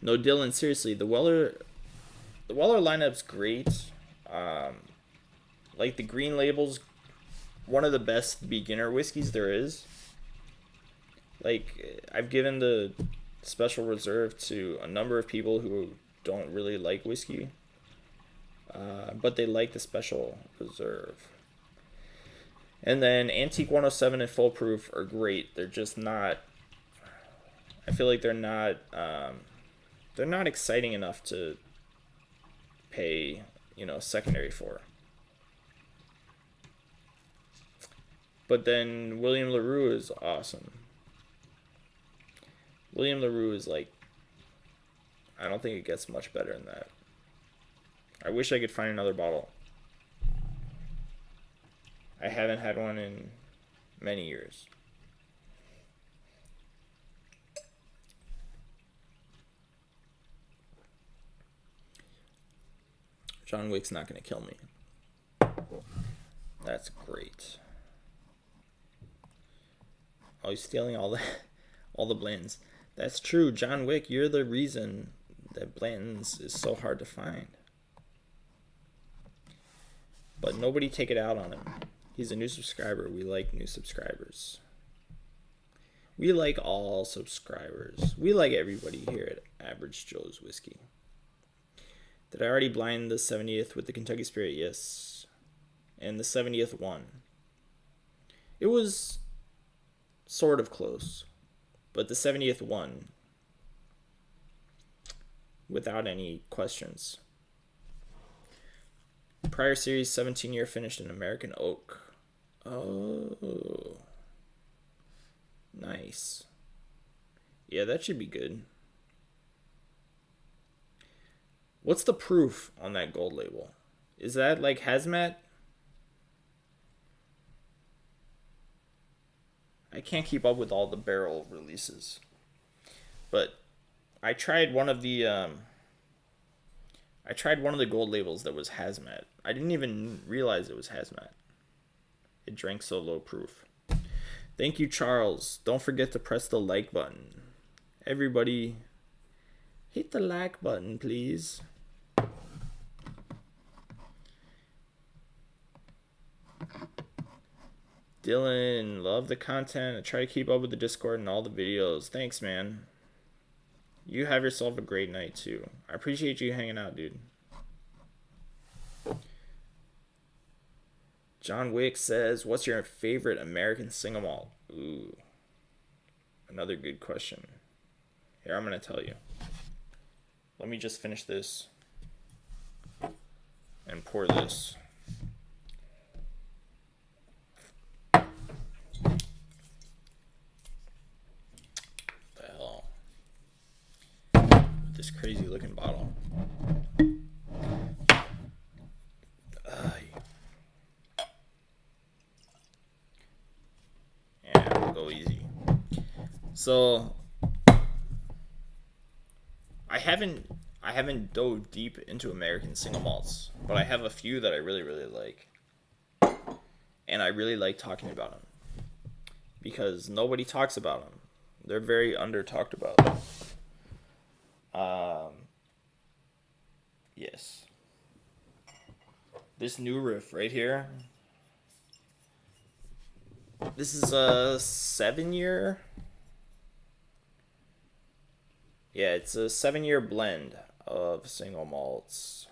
Speaker 1: No, Dylan, seriously, the Weller lineup's great. Like the green label's one of the best beginner whiskeys there is. Like, I've given the Special Reserve to a number of people who don't really like whiskey, but they like the Special Reserve. And then Antique 107 and Full Proof are great. They're just not, I feel like they're not exciting enough to pay, secondary for. But then William LaRue is awesome. William LaRue is like, I don't think it gets much better than that. I wish I could find another bottle. I haven't had one in many years. John Wick's not going to kill me. That's great. Oh, he's stealing all the Blantons. That's true, John Wick. You're the reason that Blanton's is so hard to find. But nobody take it out on him. He's a new subscriber. We like new subscribers. We like all subscribers. We like everybody here at Average Joe's Whiskey. Did I already blind the 70th with the Kentucky Spirit? Yes. And the 70th won. It was sort of close, but the 70th won without any questions. Prior series 17-year finished in American Oak. Oh, nice. Yeah, that should be good. What's the proof on that gold label? Is that like hazmat? I can't keep up with all the barrel releases. But I tried one of the gold labels that was hazmat. I didn't even realize it was hazmat. It drank so low proof. Thank you, Charles. Don't forget to press the like button. Everybody, hit the like button, please. Dylan, love the content. I try to keep up with the Discord and all the videos. Thanks, man. You have yourself a great night, too. I appreciate you hanging out, dude. John Wick says, what's your favorite American single malt? Ooh. Another good question. Here, I'm going to tell you. Let me just finish this and pour this. This crazy looking bottle. Yeah, we'll go easy. So I haven't dove deep into American single malts, but I have a few that I really like. And I really like talking about them because nobody talks about them. They're very under talked about. Yes. This new riff right here. This is a 7-year. Yeah, it's a 7-year blend of single malts.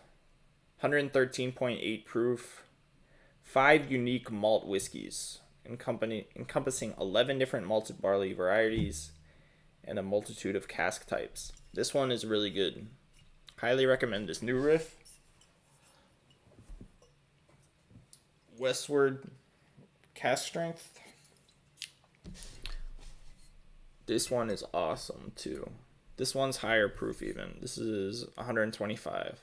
Speaker 1: 113.8 proof. 5 unique malt whiskeys, encompassing 11 different malted barley varieties and a multitude of cask types. This one is really good. Highly recommend this new riff. Westward cask strength. This one is awesome too. This one's higher proof even. This is 125.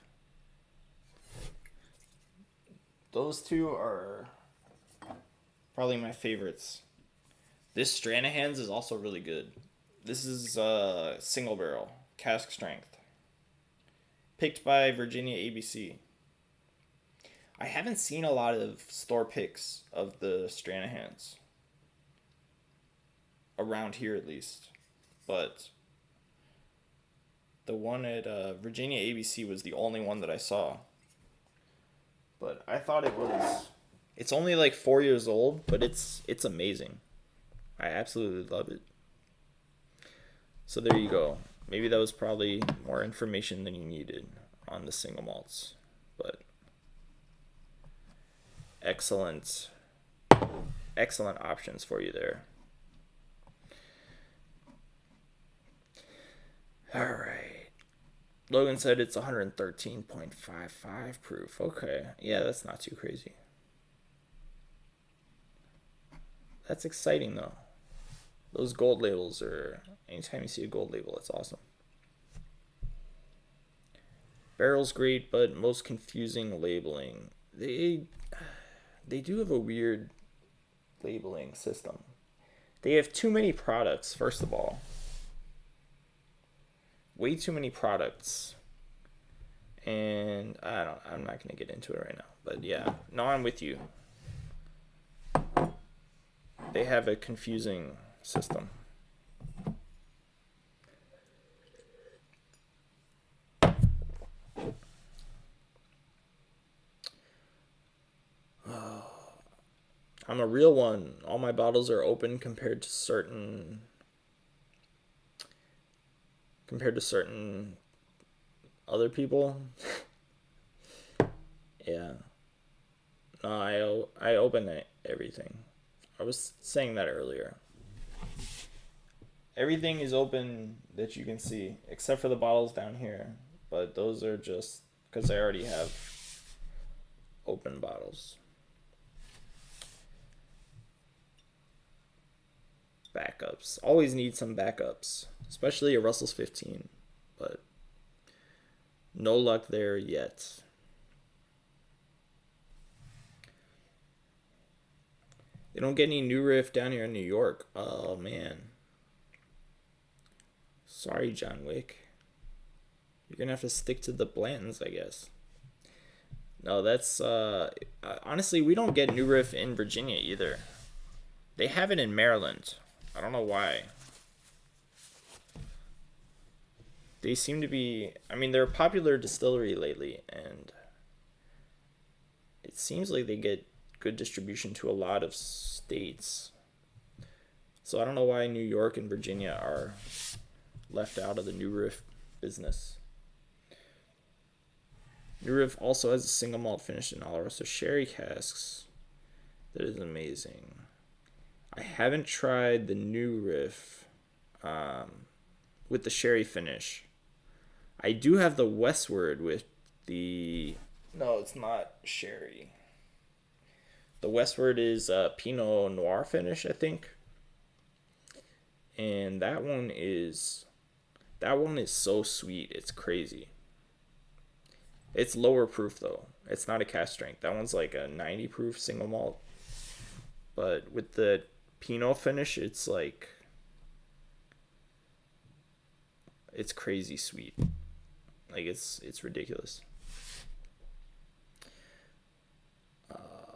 Speaker 1: Those two are probably my favorites. This Stranahan's is also really good. This is single barrel, cask strength. Picked by Virginia ABC. I haven't seen a lot of store picks of the Stranahan's. Around here at least. But the one at Virginia ABC was the only one that I saw. But I thought it was... It's only like 4 years old, but it's amazing. I absolutely love it. So there you go. Maybe that was probably more information than you needed on the single malts. But excellent options for you there. All right. Logan said it's 113.55 proof. Okay. Yeah, that's not too crazy. That's exciting, though. Those gold labels are... Anytime you see a gold label, it's awesome. Barrel's great, but most confusing labeling. They do have a weird labeling system. They have too many products, first of all. Way too many products. And I'm not going to get into it right now. But yeah, no, I'm with you. They have a confusing system. I'm a real one. All my bottles are open compared to certain other people. Yeah. No, I open everything. I was saying that earlier. Everything is open that you can see, except for the bottles down here. But those are just because I already have open bottles. Backups. Always need some backups, especially a Russell's 15. But no luck there yet. They don't get any new riff down here in New York. Oh, man. Sorry, John Wick. You're going to have to stick to the Blantons, I guess. No, that's... honestly, we don't get new riff in Virginia either. They have it in Maryland. I don't know why. They seem to be, I mean, they're a popular distillery lately, and it seems like they get good distribution to a lot of states. So I don't know why New York and Virginia are left out of the New Riff business. New Riff also has a single malt finish in Oloroso sherry casks. That is amazing. I haven't tried the New Riff with the sherry finish. I do have the Westward with the... No, it's not sherry. The Westward is Pinot Noir finish, I think. And that one is so sweet. It's crazy. It's lower proof though. It's not a cask strength. That one's like a 90 proof single malt. But with the Pinot finish, it's like, it's crazy sweet. Like it's ridiculous.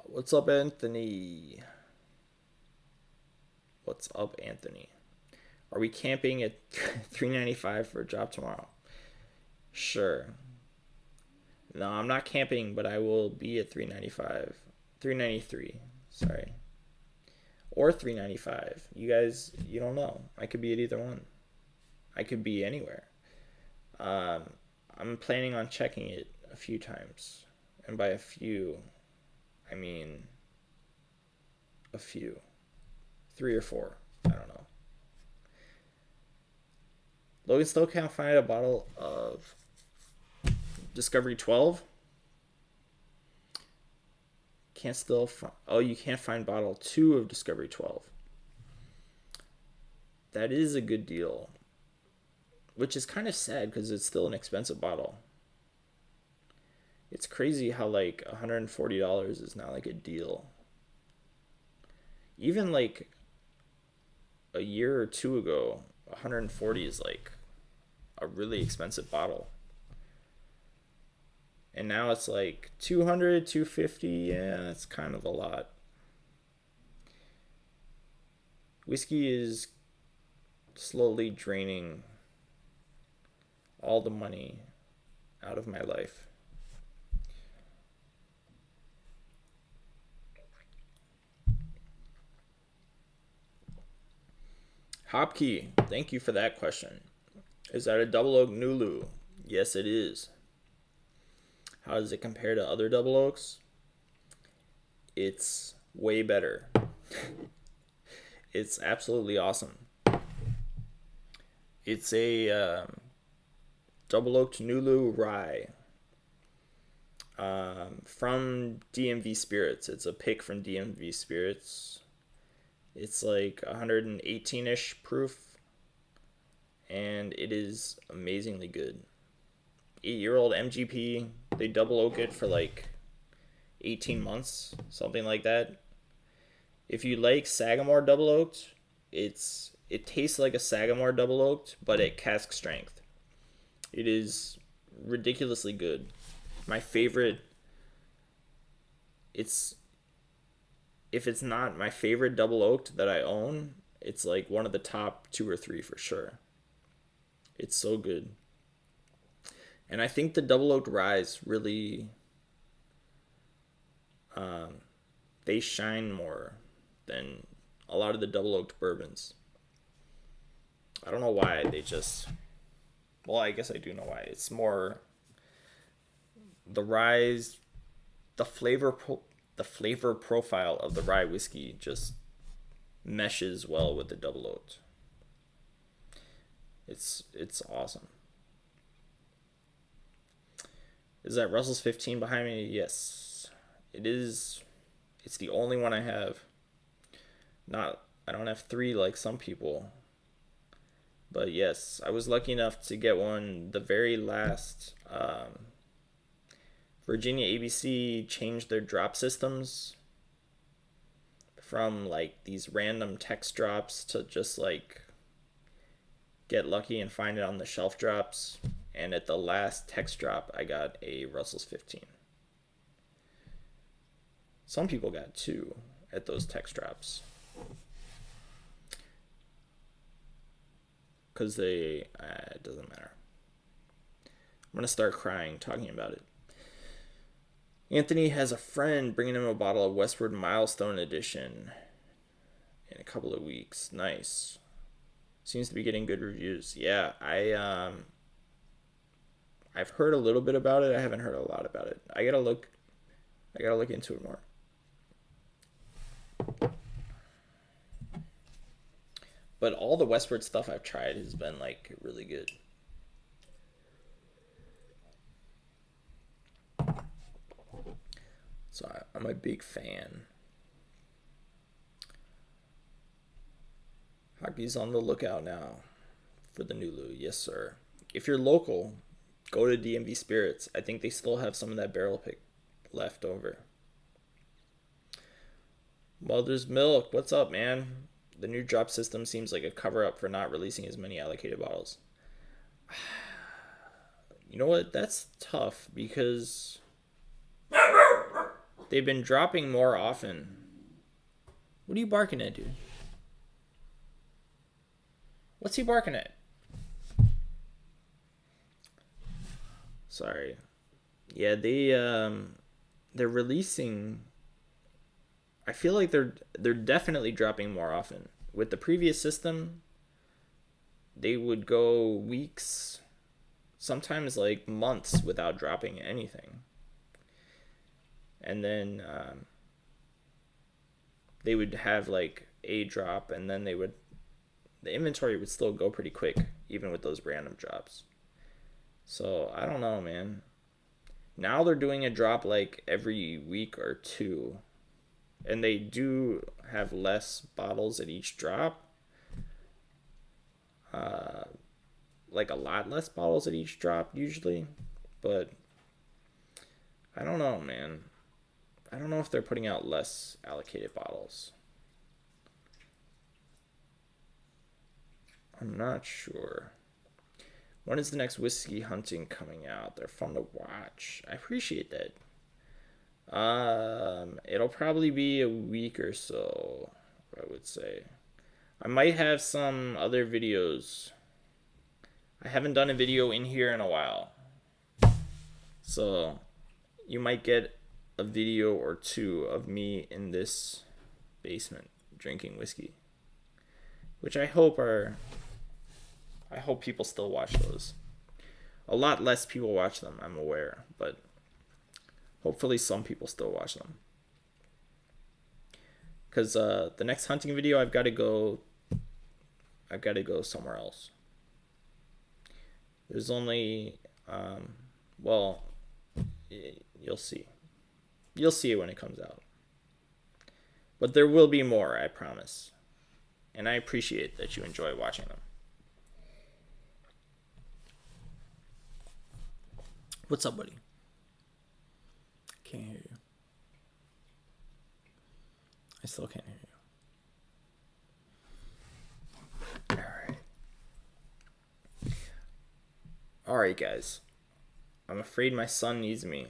Speaker 1: What's up, Anthony? What's up, Anthony? Are we camping at $3.95 for a drop tomorrow? Sure. No, I'm not camping, but I will be at $3.95. $3.93. Sorry. Or $3.95. You guys, you don't know. I could be at either one. I could be anywhere. I'm planning on checking it a few times. And by a few, I mean a few. 3 or 4. I don't know. Logan still can't find a bottle of Discovery 12. Can't still find... Oh, you can't find bottle 2 of Discovery 12. That is a good deal. Which is kind of sad because it's still an expensive bottle. It's crazy how like $140 is now like a deal. Even like a year or two ago, 140 is like a really expensive bottle. And now it's like 200, 250. Yeah, that's kind of a lot. Whiskey is slowly draining all the money out of my life. Hopkey, thank you for that question. Is that a double oak Nulu? Yes, it is. How does it compare to other double oaks? It's way better. It's absolutely awesome. It's a double oaked Nulu rye from DMV Spirits. It's a pick from DMV Spirits. It's like 118-ish proof, and it is amazingly good. 8-year-old MGP. They double oak it for like 18 months, something like that. If you like Sagamore double oaked, it tastes like a Sagamore double oaked, but at cask strength. It is ridiculously good. My favorite. If it's not my favorite double oaked that I own, it's like one of the top 2 or 3 for sure. It's so good. And I think the double oaked ryes really, they shine more than a lot of the double oaked bourbons. I don't know why. They just, well, I guess I do know why. It's more the ryes, the flavor profile of the rye whiskey just meshes well with the double oaked. It's awesome. Is that Russell's 15 behind me? Yes. It is. It's the only one I have. I don't have 3 like some people. But yes, I was lucky enough to get one the very last. Virginia ABC changed their drop systems from like these random text drops to just like get lucky and find it on the shelf drops. And at the last text drop, I got a Russell's 15. Some people got 2 at those text drops. Because it doesn't matter. I'm going to start crying talking about it. Anthony has a friend bringing him a bottle of Westward Milestone Edition in a couple of weeks. Nice. Seems to be getting good reviews. Yeah, I've heard a little bit about it. I haven't heard a lot about it. I gotta look into it more. But all the Westward stuff I've tried has been like really good. So I'm a big fan. Hockey's on the lookout now for the Nulu. Yes, sir. If you're local, go to DMV Spirits. I think they still have some of that barrel pick left over. Mother's Milk, what's up, man? The new drop system seems like a cover-up for not releasing as many allocated bottles. You know what? That's tough because they've been dropping more often. What are you barking at, dude? What's he barking at? Sorry. Yeah, they're releasing. I feel like they're definitely dropping more often. With the previous system, they would go weeks, sometimes like months without dropping anything. And then they would have like a drop, and then the inventory would still go pretty quick, even with those random drops. So I don't know, man. Now they're doing a drop like every week or two. And they do have less bottles at each drop. Like a lot less bottles at each drop usually. But I don't know, man. I don't know if they're putting out less allocated bottles. I'm not sure. When is the next whiskey hunting coming out? They're fun to watch. I appreciate that. It'll probably be a week or so, I would say. I might have some other videos. I haven't done a video in here in a while. So you might get a video or two of me in this basement drinking whiskey. Which I hope people still watch those. A lot less people watch them, I'm aware, but hopefully some people still watch them. Because the next hunting video, I've got to go somewhere else. There's only, well, you'll see. You'll see it when it comes out. But there will be more, I promise. And I appreciate that you enjoy watching them. What's up, buddy? Can't hear you. I still can't hear you. Alright, guys. I'm afraid my son needs me.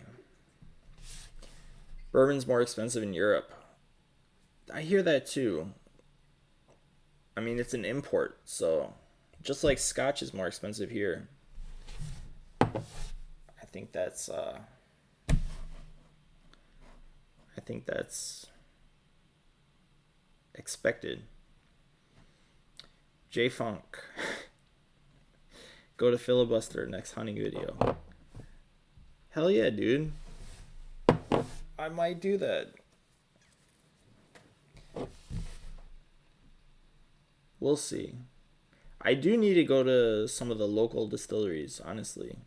Speaker 1: Bourbon's more expensive in Europe. I hear that too. I mean, it's an import, so just like Scotch is more expensive here. I think that's expected. J Funk. Go to filibuster next hunting video. Hell yeah, dude. I might do that. We'll see. I do need to go to some of the local distilleries, honestly.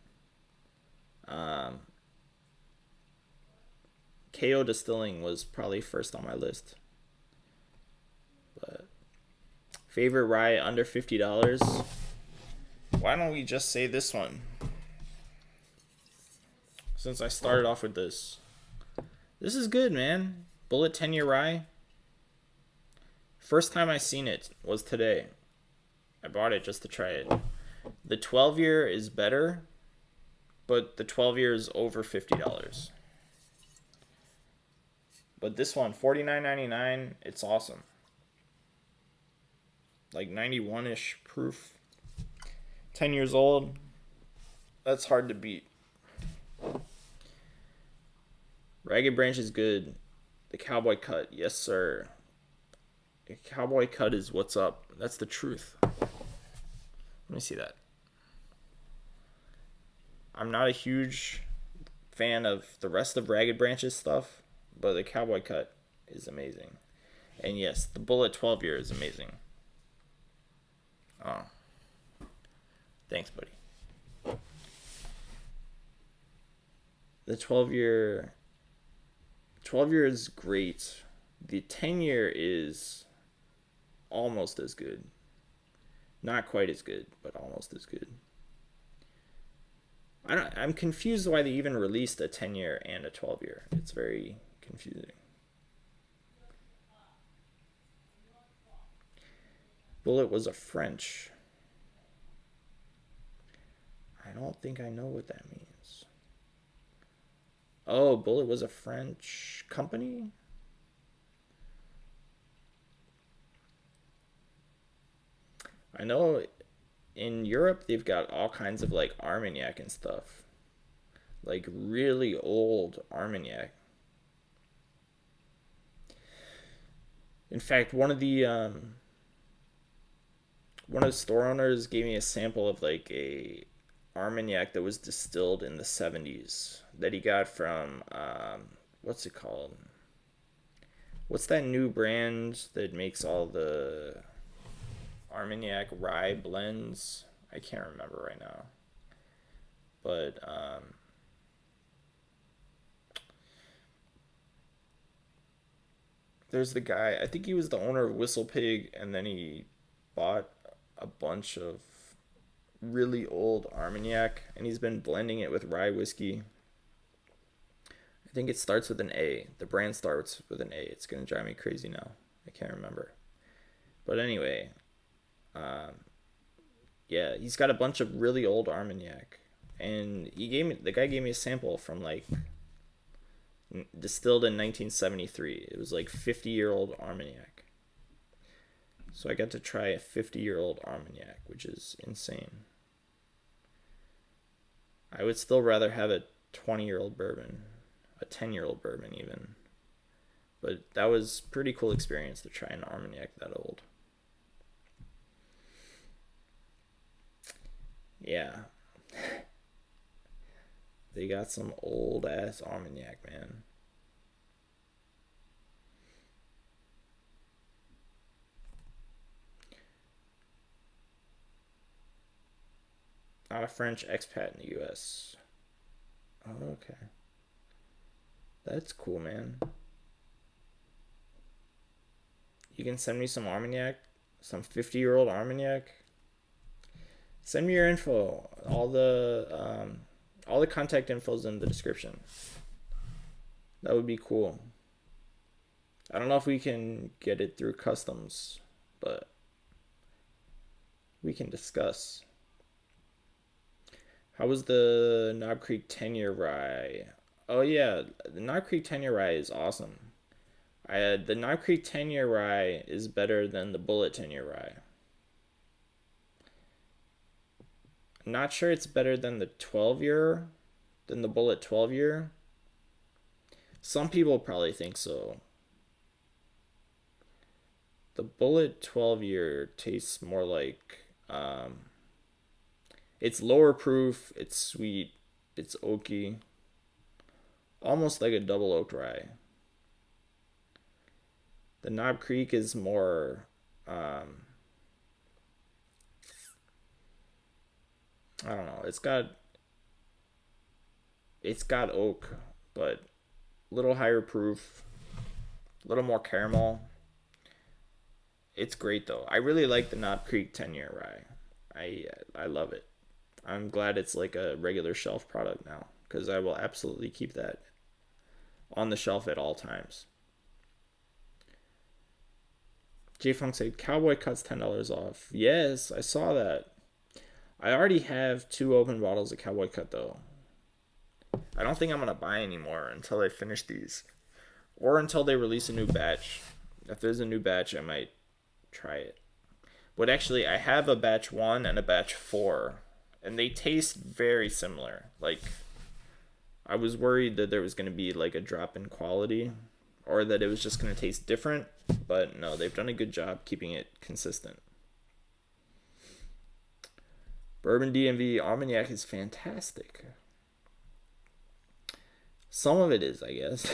Speaker 1: KO Distilling was probably first on my list. But favorite rye under $50? Why don't we just say this one? Since I started off with this. This is good, man. Bulleit 10-year rye. First time I seen it was today. I bought it just to try it. The 12-year is better, but the 12-year is over $50. But this one, $49.99, it's awesome. Like 91-ish proof. 10 years old. That's hard to beat. Ragged Branch is good. The Cowboy Cut, yes sir. The Cowboy Cut is what's up. That's the truth. Let me see that. I'm not a huge fan of the rest of Ragged Branch's stuff, but the Cowboy Cut is amazing. And yes, the Bulleit 12 year is amazing. Oh. Thanks, buddy. The 12 year is great. The 10 year is almost as good. Not quite as good, but almost as good. I'm confused why they even released a 10 year and a 12 year. It's very confusing. Bulleit was a French. I don't think I know what that means. Oh, Bulleit was a French company? I know in Europe they've got all kinds of like Armagnac and stuff. Like really old Armagnac. In fact, one of the store owners gave me a sample of like a Armagnac that was distilled in the 70s that he got from what's it called? What's that new brand that makes all the Armagnac rye blends? I can't remember right now. But there's the guy, I think he was the owner of Whistle Pig, and then he bought a bunch of really old Armagnac, and he's been blending it with rye whiskey. I think it starts with an A. The brand starts with an A. It's gonna drive me crazy now. I can't remember. But anyway, yeah, he's got a bunch of really old Armagnac, and the guy gave me a sample from like distilled in 1973. It was like 50-year-old Armagnac. So I got to try a 50-year-old Armagnac, which is insane. I would still rather have a 20-year-old bourbon, a 10-year-old bourbon even. But that was a pretty cool experience to try an Armagnac that old. Yeah. They got some old ass Armagnac, man. Not a French expat in the US. Oh, okay. That's cool, man. You can send me some Armagnac, some 50-year-old Armagnac. Send me your info. All the contact info's in the description. That would be cool. I don't know if we can get it through customs, but we can discuss. How was the Knob Creek 10-year rye? Oh yeah, the Knob Creek 10-year rye is awesome. The Knob Creek 10-year rye is better than the Bulleit 10-year rye. I'm not sure it's better than the 12-year, than the Bulleit 12-year. Some people probably think so. The Bulleit 12-year tastes more like it's lower proof, it's sweet, it's oaky, almost like a double oaked rye. The Knob Creek is more I don't know, it's got oak, but a little higher proof, a little more caramel. It's great though. I really like the Knob Creek 10-year rye. I love it. I'm glad it's like a regular shelf product now, because I will absolutely keep that on the shelf at all times. J Funk said Cowboy Cut's $10 off. Yes, I saw that. I already have 2 open bottles of Cowboy Cut though. I don't think I'm gonna buy anymore until I finish these, or until they release a new batch. If there's a new batch, I might try it. But actually, I have a batch 1 and a batch 4, and they taste very similar. Like, I was worried that there was going to be like a drop in quality or that it was just going to taste different, but no, they've done a good job keeping it consistent. Bourbon DMV Armagnac is fantastic. Some of it is, I guess.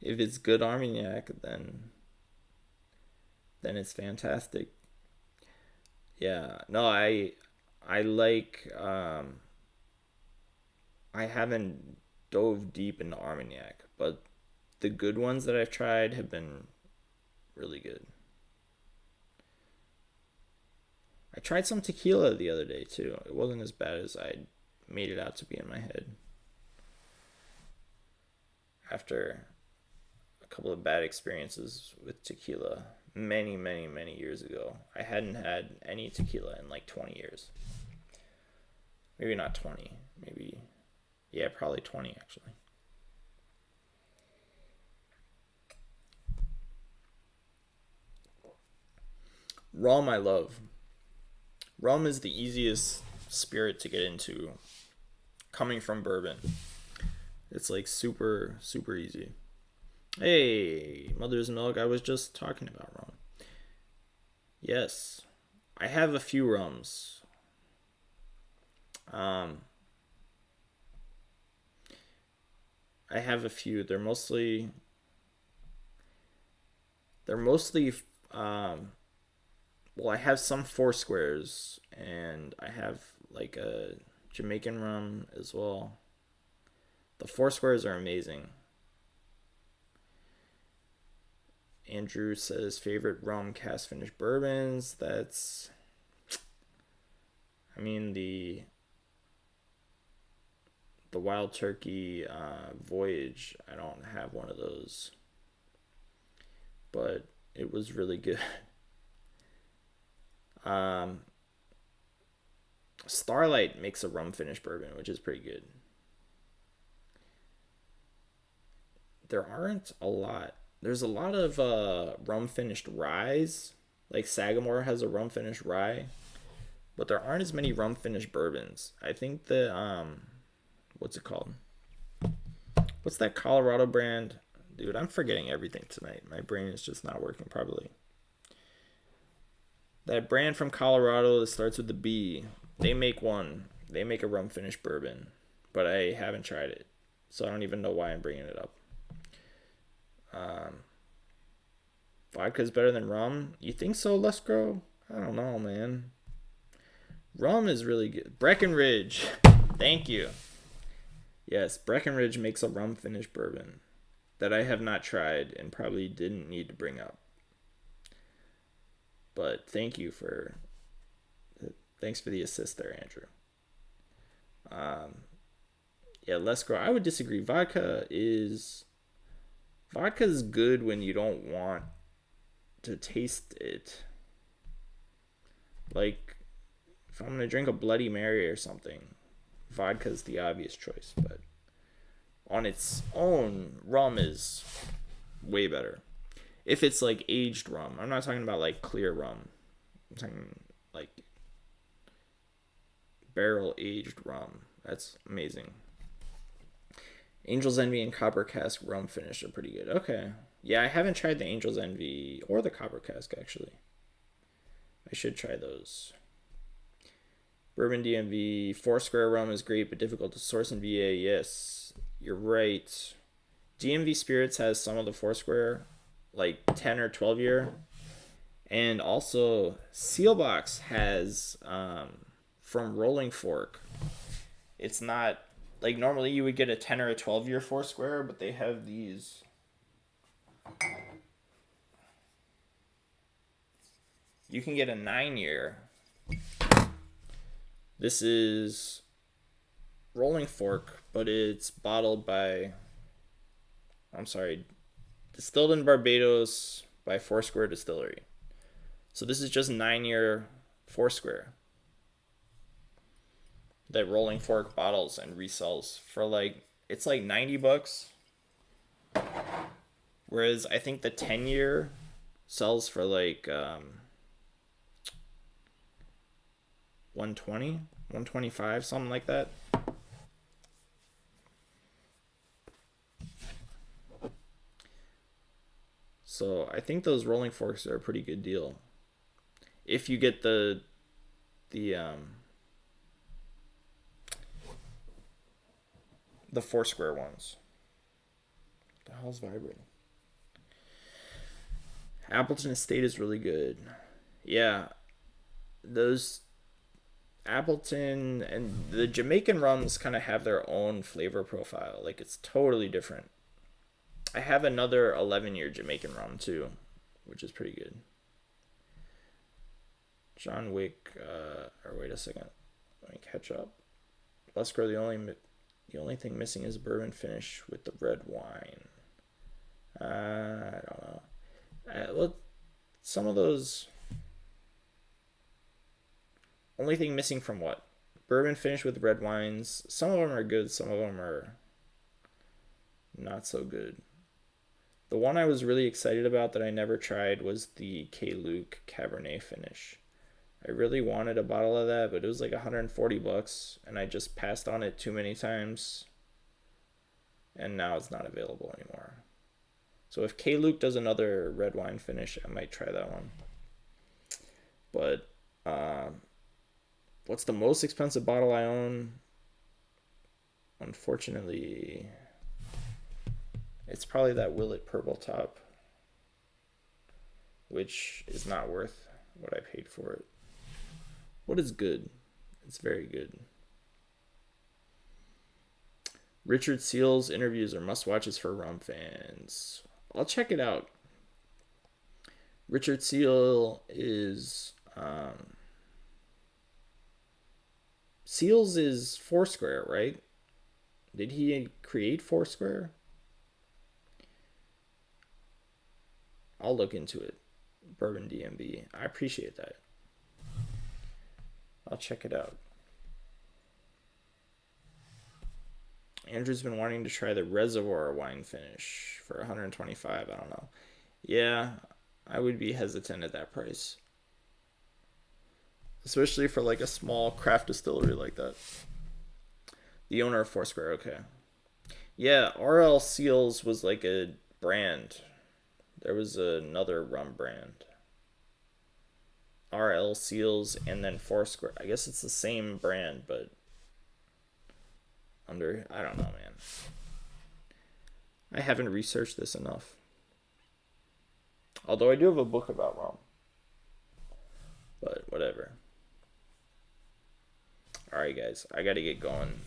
Speaker 1: If it's good Armagnac, then it's fantastic. Yeah, no, I like I haven't dove deep into Armagnac, but the good ones that I've tried have been really good. I tried some tequila the other day too. It wasn't as bad as I made it out to be in my head. After a couple of bad experiences with tequila many, many, many years ago. I hadn't had any tequila in like 20 years. Maybe not 20. Maybe, yeah, probably 20 actually. Rum I love. Rum is the easiest spirit to get into coming from bourbon. It's like super, super easy. Hey, Mother's Milk, I was just talking about rum. Yes, I have a few rums. I have a few. They're mostly well, I have some four squares, and I have like a Jamaican rum as well. The four squares are amazing. Andrew says favorite rum cast finished bourbons. I mean the Wild Turkey Voyage. I don't have one of those, but it was really good. Starlight makes a rum finished bourbon, which is pretty good. There aren't a lot. There's a lot of rum finished ryes. Like Sagamore has a rum finished rye, but there aren't as many rum finished bourbons. I think the what's it called? What's that Colorado brand? Dude, I'm forgetting everything tonight. My brain is just not working properly. That brand from Colorado that starts with the B. They make one. They make a rum finished bourbon, but I haven't tried it, so I don't even know why I'm bringing it up. Vodka's better than rum? You think so, Lescro? I don't know, man. Rum is really good. Breckenridge. Thank you. Yes, Breckenridge makes a rum finished bourbon that I have not tried and probably didn't need to bring up. But thanks for the assist there, Andrew. Yeah, Lescro, I would disagree. Vodka is good when you don't want to taste it. Like, if I'm gonna drink a Bloody Mary or something, vodka's the obvious choice. But on its own, rum is way better. If it's like aged rum. I'm not talking about like clear rum. I'm talking like barrel aged rum. That's amazing. Angel's Envy and Copper Cask rum finish are pretty good. Okay. Yeah, I haven't tried the Angel's Envy or the Copper Cask, actually. I should try those. Bourbon DMV. Foursquare rum is great, but difficult to source in VA. Yes, you're right. DMV Spirits has some of the Foursquare, like 10 or 12 year. And also, Sealbox has, from Rolling Fork. It's not... Like, normally you would get a 10 or a 12-year Foursquare, but they have these. You can get a 9-year. This is Rolling Fork, but it's bottled by... distilled in Barbados by Foursquare Distillery. So this is just 9-year Foursquare that Rolling Fork bottles and resells for like, it's like $90. Whereas I think the 10-year sells for like $120, 125, something like that. So I think those rolling forks are a pretty good deal. If you get the four square ones. What the hell's vibrating? Appleton Estate is really good. Yeah, those Appleton and the Jamaican rums kind of have their own flavor profile. Like, it's totally different. I have another 11-year Jamaican rum too, which is pretty good. John Wick, or wait a second, let me catch up. Lusco, the only thing missing is bourbon finish with the red wine. I don't know. Well, some of those. Only thing missing from what? Bourbon finish with red wines. Some of them are good. Some of them are not so good. The one I was really excited about that I never tried was the K. Luke Cabernet finish. I really wanted a bottle of that, but it was like $140, and I just passed on it too many times, and now it's not available anymore. So if K. Luke does another red wine finish, I might try that one. But what's the most expensive bottle I own? Unfortunately, it's probably that Bulleit Purple Top, which is not worth what I paid for it. What is good? It's very good. Richard Seal's interviews are must-watches for rum fans. I'll check it out. Richard Seal is... Seals is Foursquare, right? Did he create Foursquare? I'll look into it. Bourbon DMB. I appreciate that. I'll check it out. Andrew's been wanting to try the Reservoir wine finish for 125. I don't know. Yeah, I would be hesitant at that price. Especially for like a small craft distillery like that. The owner of Foursquare, okay. Yeah, RL Seals was like a brand. There was another rum brand. RL Seals and then Foursquare. I guess it's the same brand, but under, I don't know, man. I haven't researched this enough. Although I do have a book about rum. But whatever. Alright, guys. I gotta get going.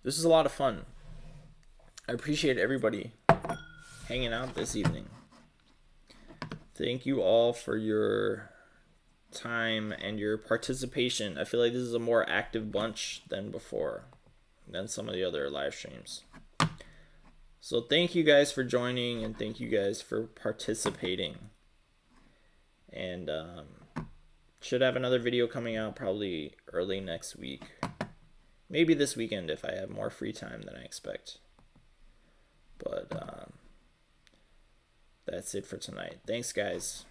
Speaker 1: This is a lot of fun. I appreciate everybody hanging out this evening. Thank you all for your time and your participation. I feel like this is a more active bunch than before, than some of the other live streams. So thank you guys for joining, and thank you guys for participating. And should have another video coming out probably early next week. Maybe this weekend if I have more free time than I expect. But that's it for tonight. Thanks, guys.